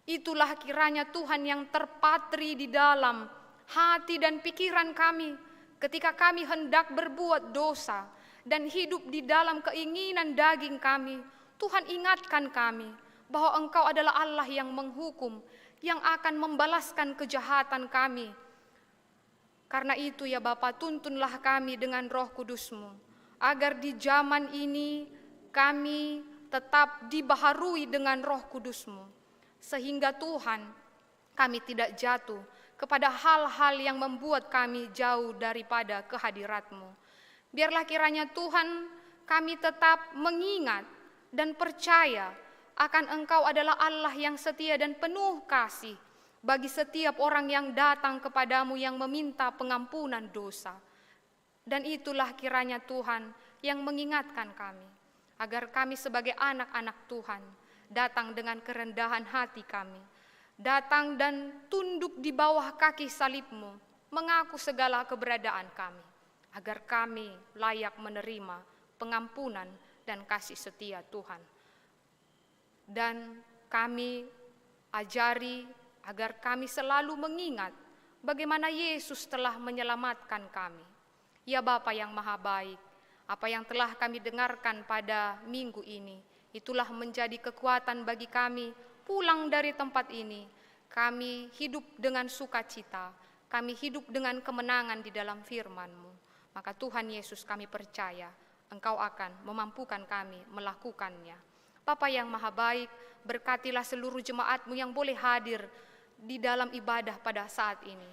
Itulah kiranya Tuhan yang terpatri di dalam hati dan pikiran kami, ketika kami hendak berbuat dosa dan hidup di dalam keinginan daging kami, Tuhan ingatkan kami bahwa Engkau adalah Allah yang menghukum, yang akan membalaskan kejahatan kami. Karena itu ya Bapa, tuntunlah kami dengan Roh Kudus-Mu, agar di zaman ini kami tetap dibaharui dengan Roh Kudus-Mu, sehingga Tuhan kami tidak jatuh kepada hal-hal yang membuat kami jauh daripada kehadirat-Mu. Biarlah kiranya Tuhan kami tetap mengingat dan percaya akan Engkau adalah Allah yang setia dan penuh kasih bagi setiap orang yang datang kepadamu yang meminta pengampunan dosa. Dan itulah kiranya Tuhan yang mengingatkan kami, agar kami sebagai anak-anak Tuhan datang dengan kerendahan hati kami, datang dan tunduk di bawah kaki salib-Mu, mengaku segala keberadaan kami, agar kami layak menerima pengampunan dan kasih setia Tuhan. Dan kami ajari agar kami selalu mengingat bagaimana Yesus telah menyelamatkan kami. Ya Bapa yang Maha Baik, apa yang telah kami dengarkan pada minggu ini, itulah menjadi kekuatan bagi kami pulang dari tempat ini. Kami hidup dengan sukacita, kami hidup dengan kemenangan di dalam firman-Mu. Maka Tuhan Yesus, kami percaya Engkau akan memampukan kami melakukannya. Bapa yang Maha Baik, berkatilah seluruh jemaat-Mu yang boleh hadir di dalam ibadah pada saat ini.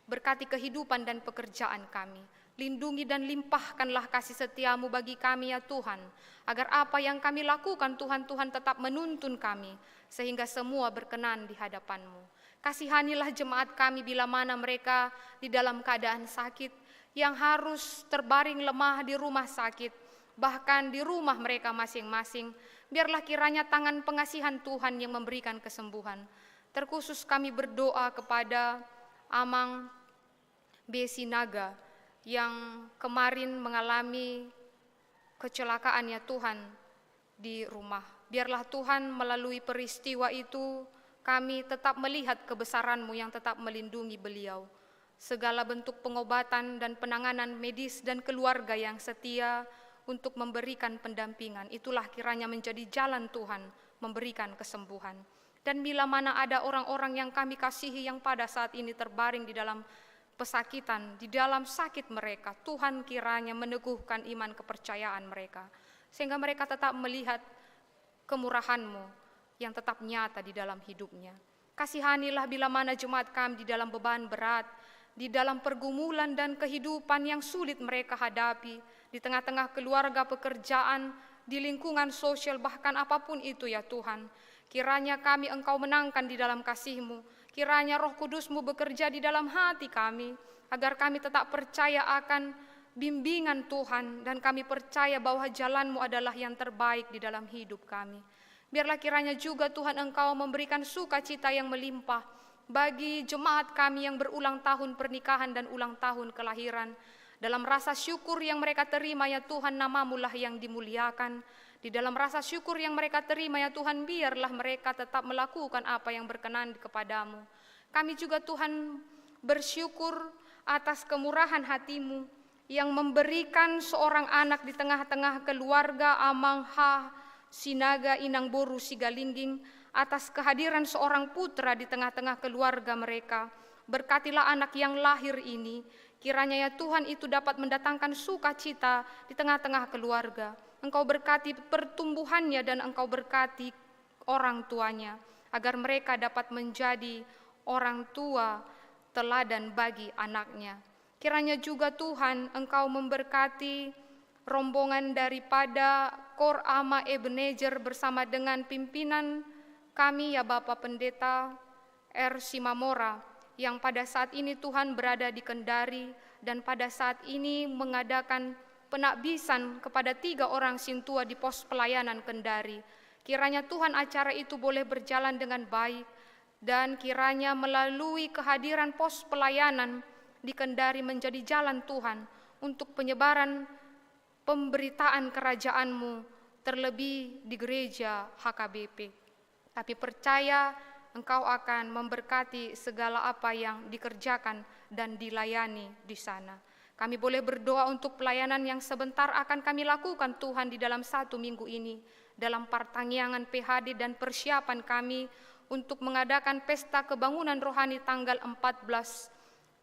Berkati kehidupan dan pekerjaan kami. Lindungi dan limpahkanlah kasih setia-Mu bagi kami ya Tuhan, agar apa yang kami lakukan Tuhan tetap menuntun kami, sehingga semua berkenan di hadapan-Mu. Kasihanilah jemaat kami bila mana mereka di dalam keadaan sakit, yang harus terbaring lemah di rumah sakit, bahkan di rumah mereka masing-masing. Biarlah kiranya tangan pengasihan Tuhan yang memberikan kesembuhan. Terkhusus kami berdoa kepada Amang Besi Naga, yang kemarin mengalami kecelakaan ya Tuhan di rumah. Biarlah Tuhan melalui peristiwa itu kami tetap melihat kebesaran-Mu yang tetap melindungi beliau. Segala bentuk pengobatan dan penanganan medis dan keluarga yang setia untuk memberikan pendampingan, itulah kiranya menjadi jalan Tuhan memberikan kesembuhan. Dan bila mana ada orang-orang yang kami kasihi yang pada saat ini terbaring di dalam pesakitan, di dalam sakit mereka, Tuhan kiranya meneguhkan iman kepercayaan mereka, sehingga mereka tetap melihat kemurahan-Mu yang tetap nyata di dalam hidupnya. Kasihanilah bila mana jemaat kami di dalam beban berat, di dalam pergumulan dan kehidupan yang sulit mereka hadapi, di tengah-tengah keluarga, pekerjaan, di lingkungan sosial, bahkan apapun itu ya Tuhan. Kiranya kami Engkau menangkan di dalam kasih-Mu, kiranya Roh Kudus-Mu bekerja di dalam hati kami, agar kami tetap percaya akan bimbingan Tuhan, dan kami percaya bahwa jalan-Mu adalah yang terbaik di dalam hidup kami. Biarlah kiranya juga Tuhan Engkau memberikan sukacita yang melimpah bagi jemaat kami yang berulang tahun pernikahan dan ulang tahun kelahiran. Dalam rasa syukur yang mereka terima ya Tuhan, nama-Mu lah yang dimuliakan. Di dalam rasa syukur yang mereka terima ya Tuhan, biarlah mereka tetap melakukan apa yang berkenan kepada-Mu. Kami juga Tuhan bersyukur atas kemurahan hati-Mu yang memberikan seorang anak di tengah-tengah keluarga Amang Ha Sinaga Inang Boru Sigalingging, atas kehadiran seorang putra di tengah-tengah keluarga mereka. Berkatilah anak yang lahir ini, kiranya ya Tuhan itu dapat mendatangkan sukacita di tengah-tengah keluarga. Engkau berkati pertumbuhannya dan Engkau berkati orang tuanya, agar mereka dapat menjadi orang tua teladan bagi anaknya. Kiranya juga Tuhan Engkau memberkati rombongan daripada Kor Ama Ebenezer bersama dengan pimpinan kami ya Bapak Pendeta R. Simamora, yang pada saat ini Tuhan berada di Kendari dan pada saat ini mengadakan penakbisan kepada 3 orang sintua di pos pelayanan Kendari. Kiranya Tuhan acara itu boleh berjalan dengan baik, dan kiranya melalui kehadiran pos pelayanan di Kendari menjadi jalan Tuhan untuk penyebaran pemberitaan kerajaan-Mu, terlebih di gereja HKBP. Tapi percaya Engkau akan memberkati segala apa yang dikerjakan dan dilayani di sana. Kami boleh berdoa untuk pelayanan yang sebentar akan kami lakukan Tuhan di dalam 1 minggu ini, dalam pertanggiangan PHD dan persiapan kami untuk mengadakan pesta kebangunan rohani tanggal 14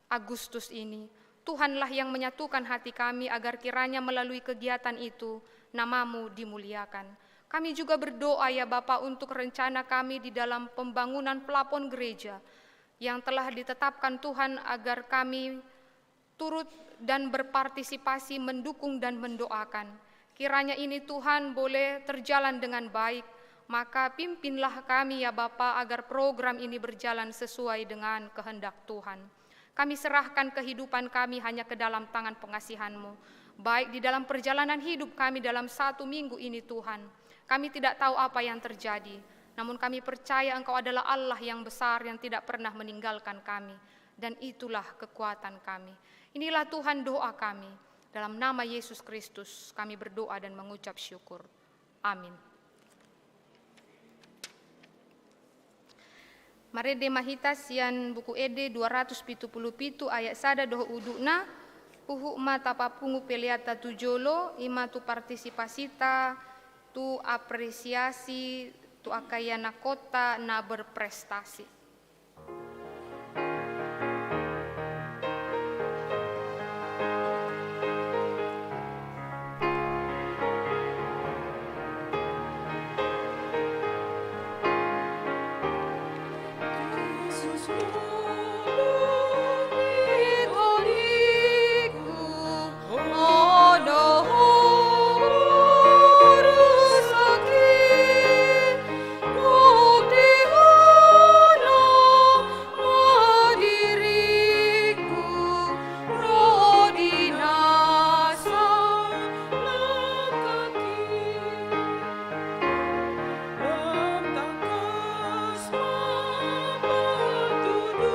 Agustus ini. Tuhanlah yang menyatukan hati kami agar kiranya melalui kegiatan itu nama-Mu dimuliakan. Kami juga berdoa ya Bapa untuk rencana kami di dalam pembangunan pelapon gereja yang telah ditetapkan Tuhan, agar kami turut dan berpartisipasi mendukung dan mendoakan. Kiranya ini Tuhan boleh terjalan dengan baik, maka pimpinlah kami ya Bapa agar program ini berjalan sesuai dengan kehendak Tuhan. Kami serahkan kehidupan kami hanya ke dalam tangan pengasihan-Mu, baik di dalam perjalanan hidup kami dalam 1 minggu ini Tuhan. Kami tidak tahu apa yang terjadi, namun kami percaya Engkau adalah Allah yang besar yang tidak pernah meninggalkan kami. dan itulah kekuatan kami. Inilah Tuhan doa kami. Dalam nama Yesus Kristus kami berdoa dan mengucap syukur. Amin. Marede mahita sian buku ede 277 ayat sada doho udukna puhu mata papungu peliata tu jolo ima tu partisipasita tu apresiasi tu akayana kota na berprestasi.
Tuduh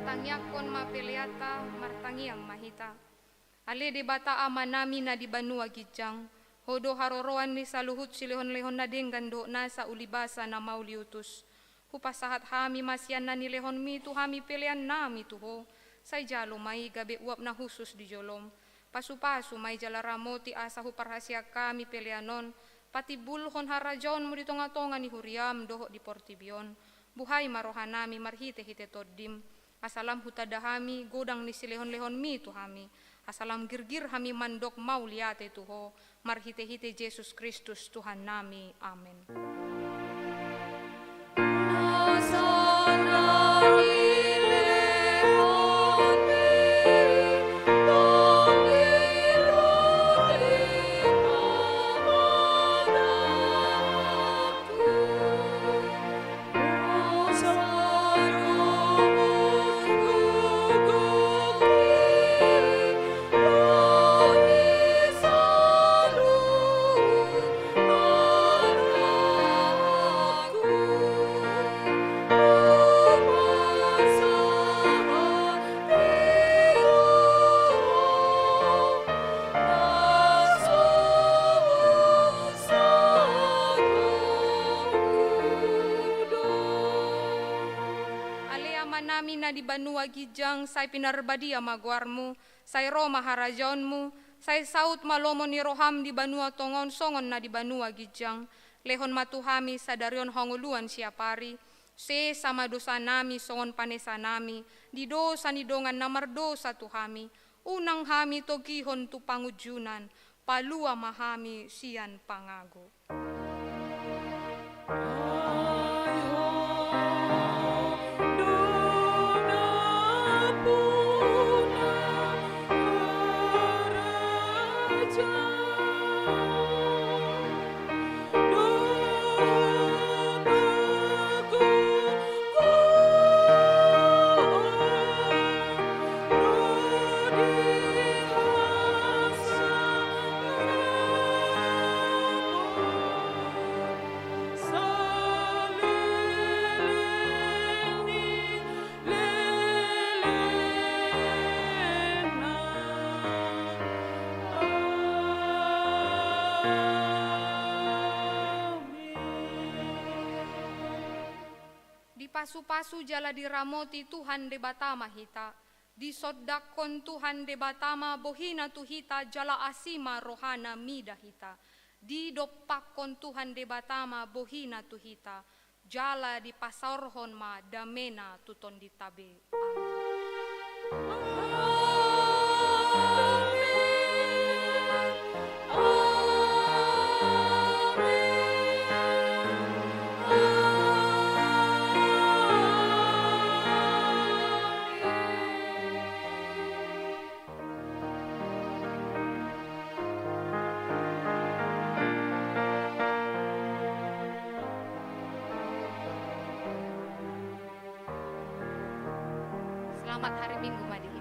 martangyakon mapeliata martangiang mahita. Ale de bata amanami na di banua gijang, hodo haroroan ni saluhut silehon-lehon na denggando na sa ulibasa na mauliutus. Hupasahat hami masyan na ni lehon mi tu hami pelian nami tuho, say jalo may gabi uap na husus di jolom. Pasu-pasu may jalaramo ti asa huparhasya kami pelianon, pati bulhon harajon mo dito nga tonga ni huriam doho di portibion. Buhay marohanami marhite-hite toddim, asalam hutadahami godang ni silehon-lehon mi tu hami. Asalam girgir hami mandok mauliate tuho, marhite-hite Yesus Kristus Tuhan nami. Amen. Nami na di banua gijang, say pinarbadi amagwarmu, say Roma harajonmu, say saut malomo ni roham di banua tongon songon na di banua gijang, lehon matuhami sadarion honguluan siapari, se sama dosa nami songon panesa nami, di dosa ni dongan namardosa tuhami, unang hami togihon tu pangujunan, palua mahami sian pangago. Pasu-pasu jala diramoti Tuhan de batama hita, di sodakon Tuhan de batama bohina tuhita jala asima rohana mida hita, di dopakon Tuhan de batama bohina tuhita, jala di pasarhon ma damena tuton ditabe. Selamat hari Minggu Madi.